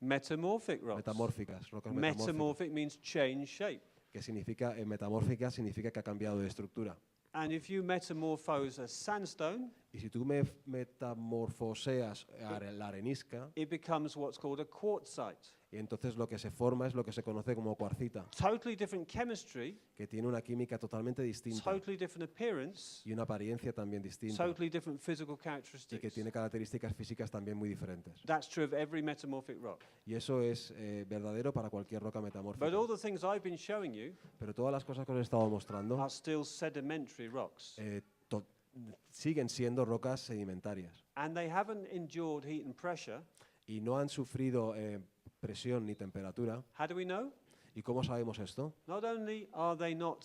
Metamorphic rocks. Metamórficas, rocas metamórficas. Metamorphic means change shape. Que significa, metamórfica significa que ha cambiado de estructura. And if you metamorphose a sandstone, Y si tú metamorfoseas la arenisca, it becomes what's called a quartzite. y entonces lo que se forma es lo que se conoce como cuarcita, Totally different chemistry, que tiene una química totalmente distinta totally different appearance, y una apariencia también distinta, totally different physical y que characteristics. tiene características físicas también muy diferentes. That's true of every metamorphic rock. Y eso es verdadero para cualquier roca metamórfica. But all the things I've been showing you Pero todas las cosas que os he estado mostrando are still sedimentary rocks. siguen siendo rocas sedimentarias And they haven't endured heat and pressure. y no han sufrido presión ni temperatura. How do we know? ¿Y cómo sabemos esto? Not only are they not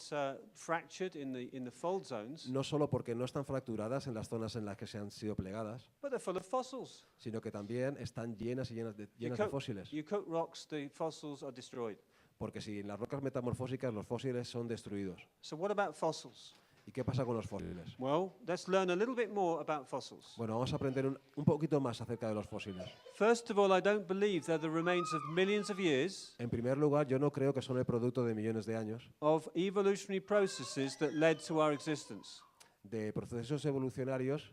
fractured in the fold zones, No solo porque no están fracturadas en las zonas en las que se han sido plegadas, but they're full of fossils. sino que también están llenas y llenas de You fósiles. cook rocks, the fossils are destroyed. Porque si en las rocas metamorfósicas los fósiles son destruidos. So what about fossils? ¿Y qué pasa con los fósiles? Well, let's learn a little bit more about fossils. Bueno, vamos a aprender un poquito más acerca de los fósiles. First of all, I don't believe they're the remains of millions of years En primer lugar, yo no creo que son el producto de millones de años, of evolutionary processes that led to our existence. de procesos evolucionarios,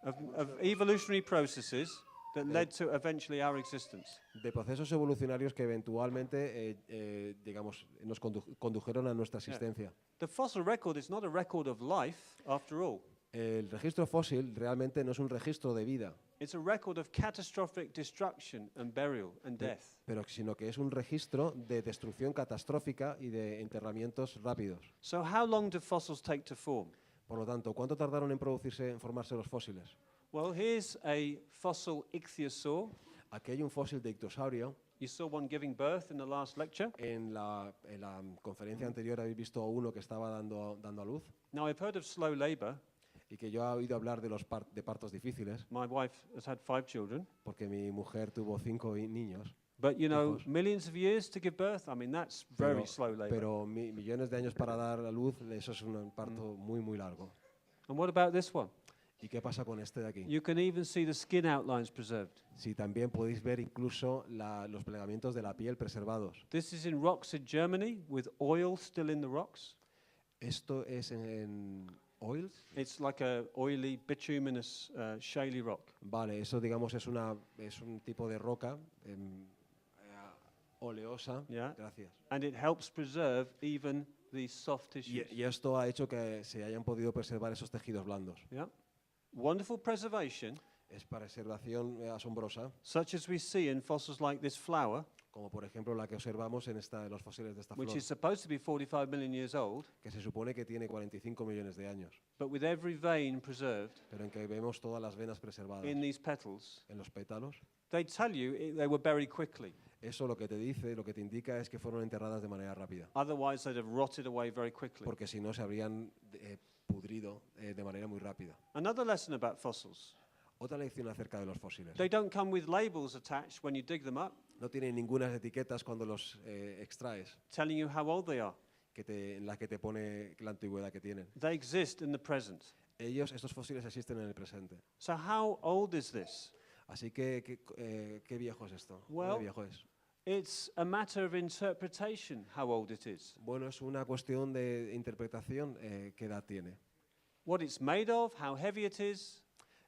Of evolutionary processes that led to eventually our existence. de procesos evolucionarios que eventualmente, digamos, nos condujeron a nuestra existencia. The fossil record is not a record of life, after all. El registro fósil realmente no es un registro de vida, It's a record of catastrophic destruction and burial and death. sino que es un registro de destrucción catastrófica y de enterramientos rápidos. So how long do fossils take to form? Por lo tanto, ¿cuánto tardaron en formarse los fósiles? Well, here's a fossil ichthyosaur. Aquí hay un fósil de ictosaurio. You saw one giving birth in the last lecture. En la conferencia anterior habéis visto a uno que estaba dando a luz Now, I've heard of slow labor. y que yo he oído hablar de partos difíciles My wife has had 5 children. porque mi mujer tuvo 5 niños. But, you know, Hijos. millions of years to give birth, I mean, that's very slow labor. Pero millones de años para dar a luz, eso es un parto muy, muy largo. And what about this one? ¿Y qué pasa con este de aquí? You can even see the skin outlines preserved. Si también podéis ver incluso los plegamientos de la piel preservados. This is in rocks in Germany with oil still in the rocks. Esto es en oils. It's like a oily, bituminous, shaly rock. Vale, eso digamos es un tipo de roca oleosa. Yeah. Gracias. And it helps preserve even these soft tissues. Y esto ha hecho que se hayan podido preservar esos tejidos blandos. Yeah. Wonderful preservation, Es preservación asombrosa, such as we see in fossils like this flower, como por ejemplo la que observamos en los fósiles de esta which flor, is supposed to be 45 million years old, que se supone que tiene 45 millones de años, but with every vein preserved pero en que vemos todas las venas preservadas in these petals. en los pétalos. They tell you they were buried quickly. Eso lo que te indica es que fueron enterradas de manera rápida, Otherwise, they'd have rotted away very quickly. porque si no se habrían pudrido de manera muy rápida. Another lesson about fossils. Otra lección acerca de los fósiles. They don't come with labels attached when you dig them up, No tienen ninguna etiquetas cuando los extraes, telling you how old they are. en la que te pone la antigüedad que tienen. They exist in the present. Estos fósiles existen en el presente. So how old is this? Así que, ¿qué viejo es esto? Well- ¿Qué viejo es? It's a matter of interpretation how old it is. Bueno, es una cuestión de interpretación qué edad tiene. What it's made of, how heavy it is,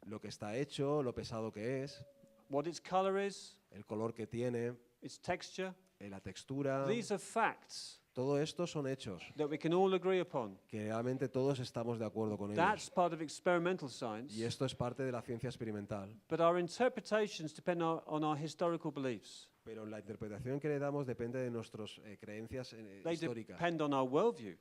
Lo que está hecho, lo pesado que es, what its color is, el color que tiene, its texture. la textura. These are facts Todo esto son hechos that we can all agree upon. que realmente todos estamos de acuerdo con That's ellos. part of experimental science. Y esto es parte de la ciencia experimental. But our interpretations depend on our historical beliefs. Pero la interpretación que le damos depende de nuestras creencias They históricas, depend on our worldview.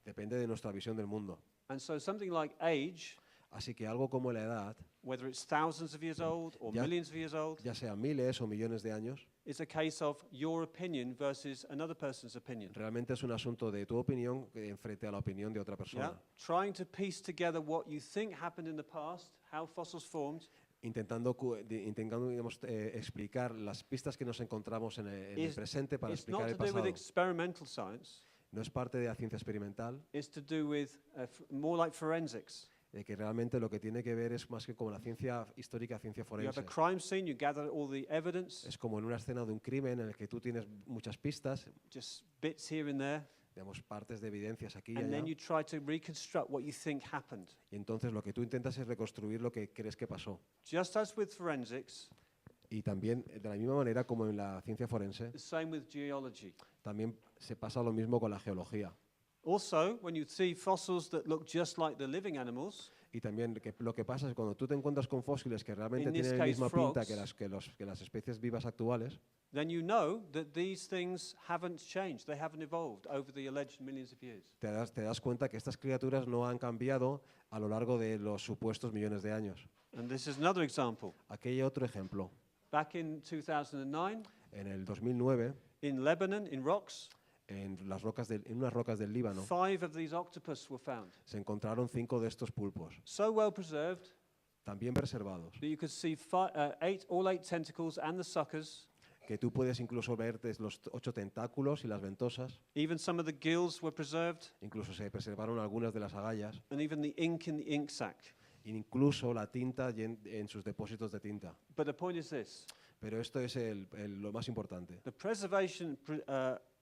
depende de nuestra visión del mundo. And so something like age, Así que algo como la edad, whether it's thousands of years old or Ya- millions of years old, ya sea miles o millones de años, is a case of your opinion versus another person's opinion. realmente es un asunto de tu opinión frente a la opinión de otra Yeah? persona. Trying to piece together what you think happened in the past, how fossils formed, Intentando digamos, explicar las pistas que nos encontramos en el Is- presente para it's not explicar el to do with pasado. experimental science, No es parte de la ciencia experimental, it's to do with more like forensics. de que realmente lo que tiene que ver es más que como la ciencia histórica, ciencia You have a forense. crime scene, you gather all the evidence, Es como en una escena de un crimen en el que tú tienes muchas pistas, just bits here and there, digamos, partes de evidencias aquí y and allá, then you try to reconstruct what you think happened. y entonces lo que tú intentas es reconstruir lo que crees que pasó. Just as with forensics, Y también, de la misma manera como en la ciencia forense, the same with geology. también se pasa lo mismo con la geología. Also, when you see fossils that look just like the living animals, Y también lo que pasa es cuando tú te encuentras con fósiles que realmente In this tienen la case, misma pinta frogs. que las especies vivas actuales, then you know that these things haven't changed. They haven't evolved over the alleged millions of years. te das cuenta que estas criaturas no han cambiado a lo largo de los supuestos millones de años. And this is another example. Aquí hay otro ejemplo. Back in 2009, En el 2009, in Lebanon, in rocks, en unas rocas del Líbano, 5 of these octopus were found. se encontraron 5 de estos pulpos, So well preserved también preservados, that you could see all 8 tentacles and the suckers. que tú puedes incluso ver desde los 8 tentáculos y las ventosas, Even some of the gills were preserved, incluso se preservaron algunas de las agallas, and even the ink in the ink sac. incluso la tinta en sus depósitos de tinta. But the point is this. Pero esto es lo más importante.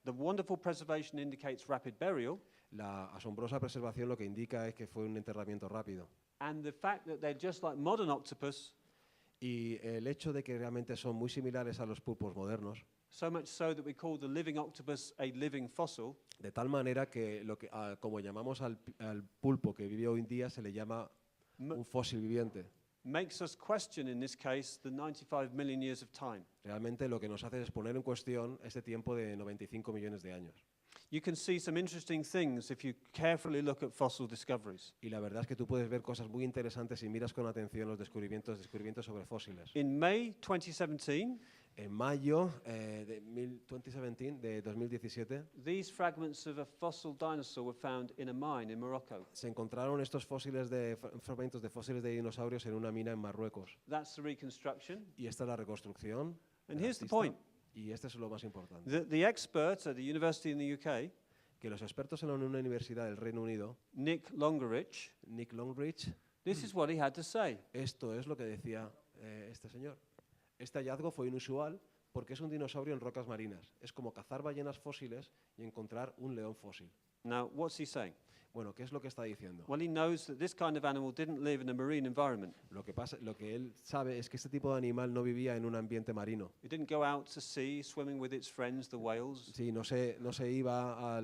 The wonderful preservation indicates rapid burial, La asombrosa preservación lo que indica es que fue un enterramiento rápido. and the fact that they're just like modern octopus, Y el hecho de que realmente son muy similares a los pulpos modernos, so much so that we call the living octopus a living fossil, de tal manera que, como llamamos al pulpo que vive hoy en día, se le llama m- un fósil viviente. makes us question, in this case, the 95 million years of time. Realmente lo que nos hace es poner en cuestión este tiempo de 95 millones de años. You can see some interesting things if you carefully look at fossil discoveries. Y la verdad es que tú puedes ver cosas muy interesantes si miras con atención los descubrimientos sobre fósiles. In May 2017, En mayo de 2017, de 2017, these fragments of a fossil dinosaur were found in a mine in Morocco. se encontraron estos fragmentos de fósiles de dinosaurios en una mina en Marruecos. That's the reconstruction. Y esta es la reconstrucción. And del here's the artista. point. Y este es lo más importante. The expert at the university in the UK, Que los expertos en una universidad del Reino Unido, Nick Longerich, Nick Longrich, this is what he had to say. esto es lo que decía este señor. Este hallazgo fue inusual porque es un dinosaurio en rocas marinas. Es como cazar ballenas fósiles y encontrar un león fósil. Now, what's he saying? Bueno, ¿qué es lo que está diciendo? Well, he knows that this kind of animal didn't live in a marine environment. Lo que él sabe es que este tipo de animal no vivía en un ambiente marino. It didn't go out to sea swimming with its friends, the whales. Sí, no se iba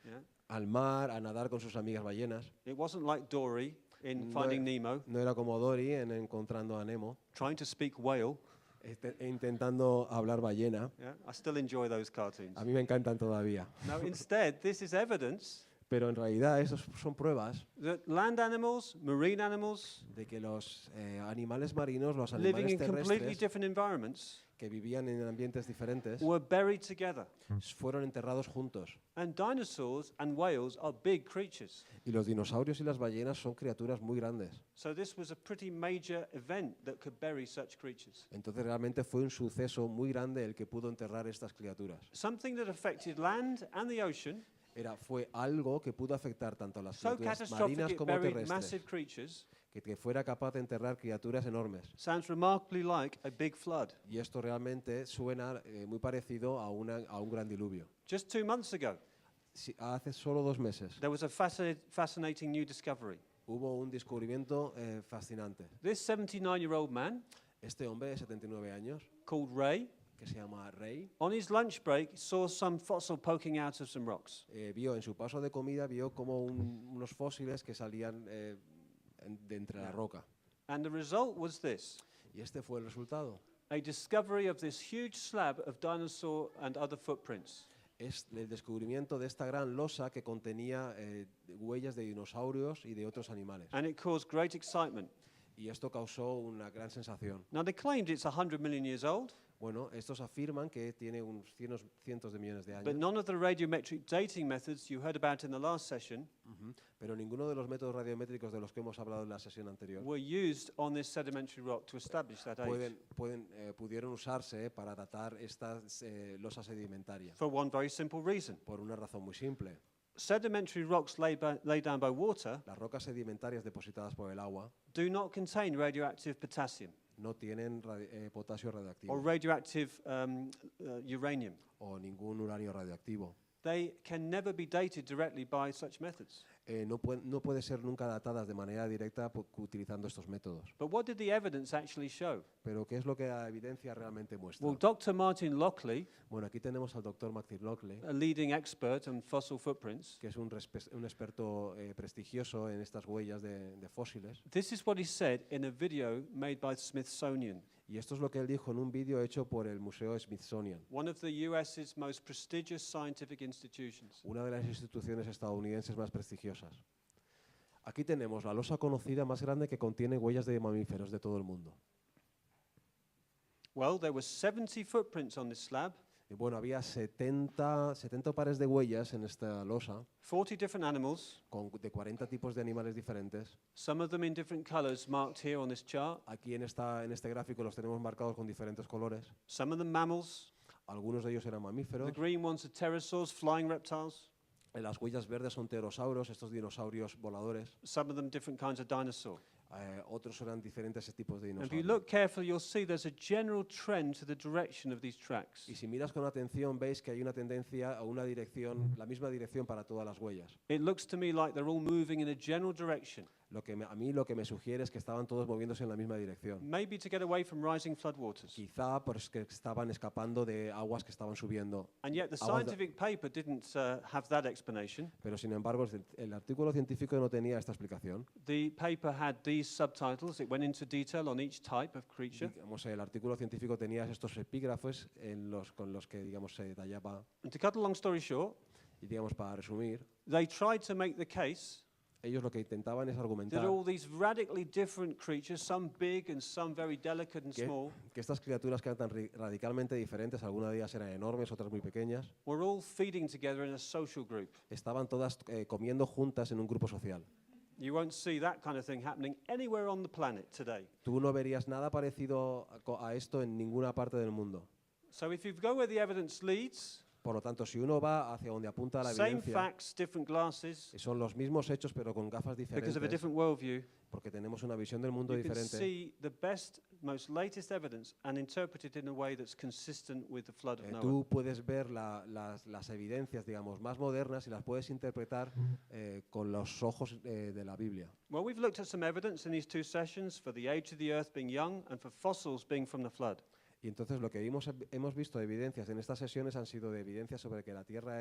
Yeah? al mar a nadar con sus amigas ballenas. It wasn't like Dory in No, Finding Nemo, No era como Dory en Encontrando a Nemo, trying to speak whale. intentando hablar ballena. Yeah? I still enjoy those cartoons. A mí me encantan todavía. Now, instead, this is evidence Pero en realidad esos son pruebas that land animals, marine animals, de que los animales marinos, los living animales in completely terrestres different environments, que vivían en ambientes diferentes, were buried together. fueron enterrados juntos. And dinosaurs and whales are big creatures. Y los dinosaurios y las ballenas son criaturas muy grandes. So this was a pretty major event that could bury such creatures. Entonces realmente fue un suceso muy grande el que pudo enterrar estas criaturas. Something that affected land and the ocean, Fue algo que pudo afectar tanto a las so criaturas catastrophic marinas it como buried terrestres, massive creatures, que fuera capaz de enterrar criaturas enormes. sounds remarkably like a big flood. Y esto realmente suena muy parecido a un gran diluvio. Just 2 months ago, Hace solo 2 meses there was a fascinating new discovery. hubo un descubrimiento fascinante. This 79-year-old man, Este hombre de 79 años, called Ray, que se llama Ray, on his lunch break saw some fossil poking out of some rocks. vio en su paso de comida como unos fósiles que salían de entre la roca. And the result was this: Y este fue el resultado. a discovery of this huge slab of dinosaur and other footprints. Es el descubrimiento de esta gran losa que contenía huellas de dinosaurios y de otros animales. And it caused great excitement. Y esto causó una gran sensación. Now, they claimed it's 100 million years old, Bueno, estos afirman que tiene unos cientos de millones de but años, none of the radiometric dating methods you heard about in the last session pero ninguno de los métodos radiométricos de los que hemos hablado en la sesión anterior were used on this sedimentary rock to establish that age. pudieron usarse para datar estas losas sedimentarias, For one very simple reason. por una razón muy simple. Sedimentary rocks laid down by water Las rocas sedimentarias depositadas por el agua do not contain radioactive potassium no tienen potasio or radioactivo radioactive uranium. o ningún uranio radioactivo. They can never be dated directly by such methods. No puede ser nunca datadas de manera directa utilizando estos métodos. But what did the evidence actually show? Pero ¿qué es lo que la evidencia realmente muestra? Well, Dr. Martin Lockley, Bueno, aquí tenemos al doctor Martin Lockley, a leading expert on fossil footprints, que es un experto prestigioso en estas huellas de fósiles. this is what he said in a video made by the Smithsonian, Y esto es lo que él dijo en un vídeo hecho por el Museo Smithsonian, one of the US's most prestigious scientific institutions. una de las instituciones estadounidenses más prestigiosas. Aquí tenemos la losa conocida más grande que contiene huellas de mamíferos de todo el mundo. Well, there were 70 footprints on this slab, Y bueno, había 70 pares de huellas en esta losa, 40 different animals, de 40 tipos de animales diferentes. some of them in different colors marked here on this chart, Aquí en este gráfico los tenemos marcados con diferentes colores. some of them mammals, Algunos de ellos eran mamíferos. the green ones are pterosaurs, flying reptiles, Las huellas verdes son pterosauros, estos dinosaurios voladores. some of them different kinds of dinosaur. Otros eran diferentes tipos de And if you dinosaurios. look carefully, you'll see there's a general trend to the direction of these tracks. Y si miras con atención, veis que hay una tendencia a una dirección, la misma dirección para todas las huellas. It looks to me like they're all moving in a general direction, A mí lo que me sugiere es que estaban todos moviéndose en la misma dirección. maybe to get away from rising floodwaters. Quizá porque estaban escapando de aguas que estaban subiendo. And yet the Aguas de- scientific paper didn't have that explanation. Pero sin embargo, el artículo científico no tenía esta explicación. The paper had these subtitles. It went into detail on each type of creature. Digamos, el artículo científico tenía estos epígrafes con los que digamos, se detallaba. And to cut a long story short, Y digamos, para resumir, they tried to make the case Ellos lo que intentaban es that argumentar all these radically different creatures, some big and some very delicate and que, small, que estas criaturas que eran tan radicalmente diferentes, algunas de ellas eran enormes, otras muy pequeñas, were all feeding together in a social group. estaban todas comiendo juntas en un grupo social. You won't see that kind of thing happening anywhere on the planet today. Tú no verías nada parecido a esto en ninguna parte del mundo. So if you go where the evidence leads, Por lo tanto, si uno va hacia donde apunta la same evidencia, facts, different glasses, son los mismos hechos pero con gafas because of a diferentes, different worldview, porque tenemos una visión del mundo you can diferente, see the best, most latest evidence and interpret it in a way that's consistent with the flood of Noah. tú puedes ver las evidencias, digamos, más modernas y las puedes interpretar con los ojos de la Biblia. Well, we've looked at some evidence in these two sessions for the age of the earth being young and for fossils being from the flood. Y entonces lo que hemos visto de evidencias en estas sesiones han sido de evidencias sobre que la Tierra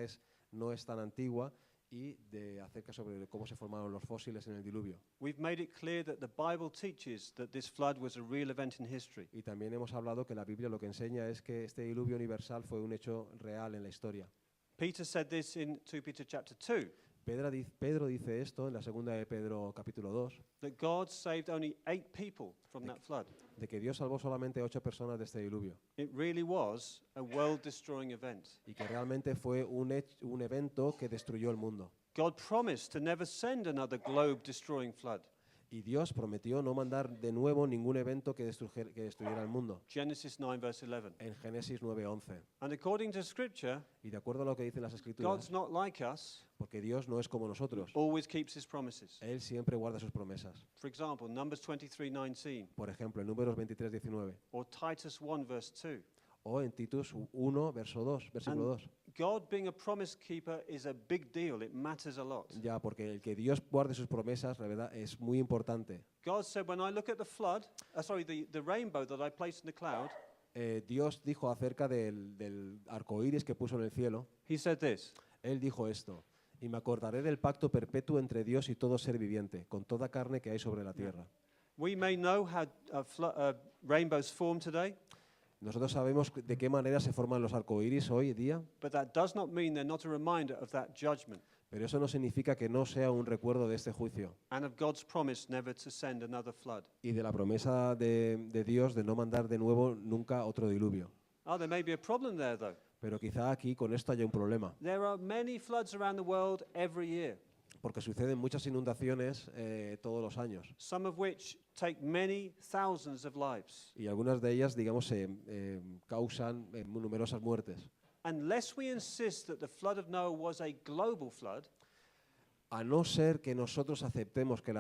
no es tan antigua y acerca sobre cómo se formaron los fósiles en el diluvio. We've made it clear that the Bible teaches that this flood was a real event in history. Y también hemos hablado que la Biblia lo que enseña es que este diluvio universal fue un hecho real en la historia. Peter said this in 2 Peter chapter 2, Pedro dice esto en la segunda de Pedro capítulo 2, that God saved only 8 people from that flood. de que Dios salvó solamente 8 personas de este diluvio It really was a world-destroying event. y que realmente fue un evento que destruyó el mundo. God promised to never send another globe-destroying flood. Y Dios prometió no mandar de nuevo ningún evento que destruyera el mundo. Genesis 9 verse 11. En Génesis 9:11. And according to Scripture, Y de acuerdo a lo que dicen las Escrituras, God's not like us, porque Dios no es como nosotros, always keeps his promises. Él siempre guarda sus promesas. For example, Numbers 23:19 Por ejemplo, en Números 23:19 or Titus 1 verse 2. o en Titus 1, versículo 2. God being a promise keeper is a big deal. It matters a lot. Ya, porque el que Dios guarde sus promesas, la verdad, es muy importante. God said, when I look at the flood, the rainbow that I placed in the cloud, Dios dijo acerca del arco iris que puso en el cielo, he said this, Él dijo esto: y me acordaré del pacto perpetuo entre Dios y todo ser viviente, con toda carne que hay sobre la tierra. we may know how rainbows form today, Nosotros sabemos de qué manera se forman los arcoíris hoy día, but that does not mean they're not a reminder of that judgment pero eso no significa que no sea un recuerdo de este juicio and of God's promise never to send another flood. y de la promesa de Dios de no mandar de nuevo nunca otro diluvio. Oh, there may be a problem there, though. Pero quizá aquí con esto haya un problema, There are many floods around the world every year, porque suceden muchas inundaciones todos los años some of which take many thousands of lives. y algunas de ellas, digamos, causan numerosas muertes. Unless we insist that the flood of Noah was a global flood, A no ser que nosotros aceptemos que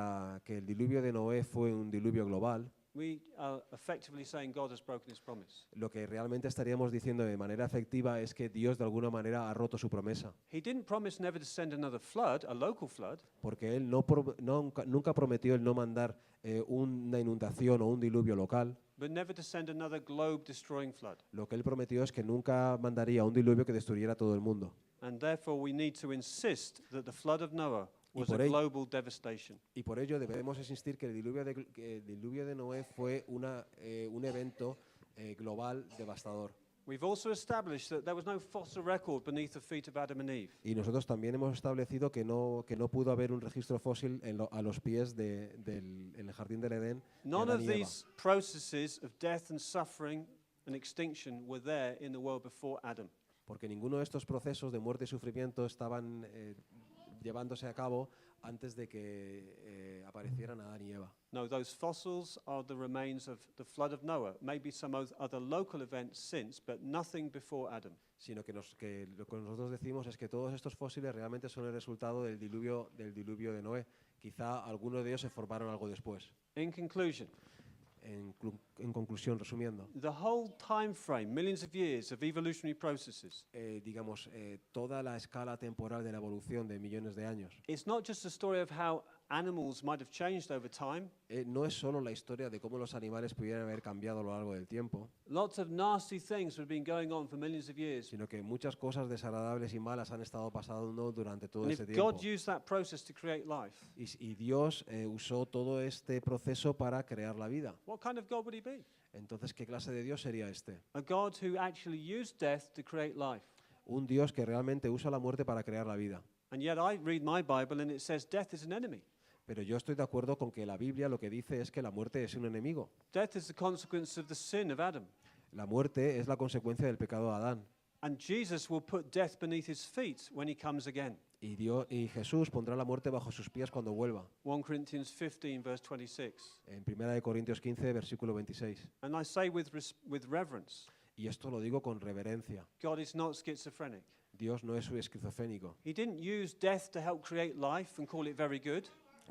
el diluvio de Noé fue un diluvio global, we are effectively saying God has broken his promise. lo que realmente estaríamos diciendo de manera efectiva es que Dios de alguna manera ha roto su promesa, He didn't promise never to send another flood, a local flood, porque Él nunca prometió el no mandar una inundación o un diluvio local. but never to send another globe-destroying flood. Lo que Él prometió es que nunca mandaría un diluvio que destruyera todo el mundo. And therefore we need to insist that the flood of Noah was a por ello- global devastation. Y por ello debemos insistir que el diluvio de Noé fue un evento global devastador. We've also established that there was no fossil record beneath the feet of Adam and Eve. Y nosotros también hemos establecido que no pudo haber un registro fósil a los pies en el jardín del Edén. de None Adán of y Eva. these processes of death and suffering and extinction were there in the world before Adam. Porque ninguno de estos procesos de muerte y sufrimiento estaban llevándose a cabo antes de que aparecieran Adán y Eva. No, those fossils are the remains of the flood of Noah. Maybe some other local events since, but nothing before Adam. Sino que lo que nosotros decimos es que todos estos fósiles realmente son el resultado del diluvio de Noé. Quizá algunos de ellos se formaron algo después. In conclusion, En conclusión, resumiendo, the whole time frame, millions of years of evolutionary processes, digamos, toda la escala temporal de la evolución de millones de años it's not just a story of how animals might have changed over time. no es solo la historia de cómo los animales pudieran haber cambiado a lo largo del tiempo, Lots of nasty things have been going on for millions of years. sino que muchas cosas desagradables y malas han estado pasando durante todo And ese if tiempo. God used that process to create life, Y Dios usó todo este proceso para crear la vida. what kind of God would he be? Entonces, ¿qué clase de Dios sería este? A God who actually used death to create life. Un Dios que realmente usa la muerte para crear la vida. And yet I read my Bible and it says death is an enemy. Pero yo estoy de acuerdo con que la Biblia lo que dice es que la muerte es un enemigo. Death is the consequence of the sin of Adam. La muerte es la consecuencia del pecado de Adán. And Jesus will put death beneath his feet when he comes again. Y Jesús pondrá la muerte bajo sus pies cuando vuelva. 1 Corinthians 15, verse 26. En 1 Corintios 15, versículo 26. And I say with reverence, Y esto lo digo con reverencia. God is not schizophrenic. Dios no es un esquizofrénico. He didn't use death to help create life and call it very good.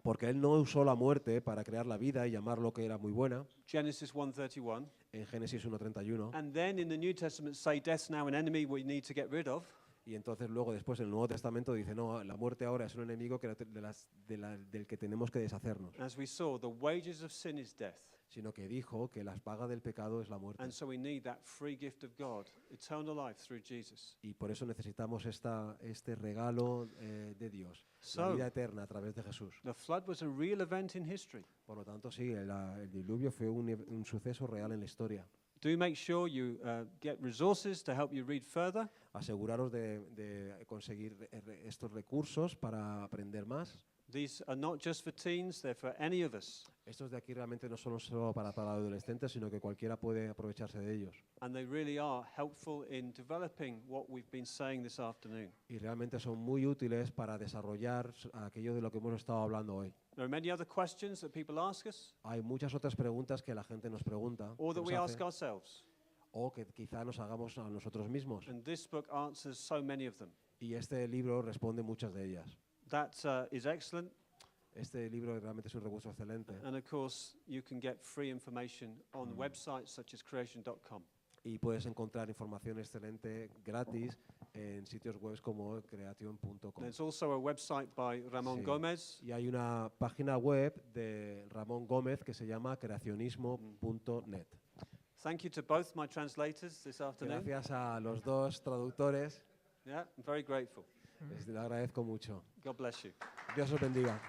Porque Él no usó la muerte para crear la vida y llamar lo que era muy buena. Genesis 1:31. En Génesis 1:31. And then in the New Testament say death's now an enemy we need to get rid of. Y entonces luego después en el Nuevo Testamento dice, no, la muerte ahora es un enemigo del que tenemos que deshacernos. As we saw, the wages of sin is death. Sino que dijo que la paga del pecado es la muerte. And so we need that free gift of God, eternal life through Jesus. Y por eso necesitamos este regalo de Dios, la So, vida eterna a través de Jesús. the flood was a real event in history. Por lo tanto, sí, el diluvio fue un suceso real en la historia. Do make sure you get resources to help you read further. Aseguraros de conseguir estos recursos para aprender más. These are not just for teens, they're for any of us. Estos de aquí realmente no son solo para adolescentes, sino que cualquiera puede aprovecharse de ellos. And they really are helpful in developing what we've been saying this afternoon. Y realmente son muy útiles para desarrollar aquello de lo que hemos estado hablando hoy. There are many other questions that people ask us, Hay muchas otras preguntas que la gente nos pregunta, or that nos we hace, ask ourselves. o que quizá nos hagamos a nosotros mismos. And this book answers so many of them. Y este libro responde muchas de ellas. That is excellent. Este libro realmente es un recurso excelente. And of course, you can get free information on websites such as creation.com. Y puedes encontrar información excelente gratis en sitios web como creation.com. There's also a website by Ramon Sí. Gomez. Y hay una página web de Ramón Gómez que se llama creacionismo.net. Thank you to both my translators this afternoon. Gracias a los dos traductores, Yeah, I'm very grateful. les agradezco mucho. God bless you. Dios os bendiga.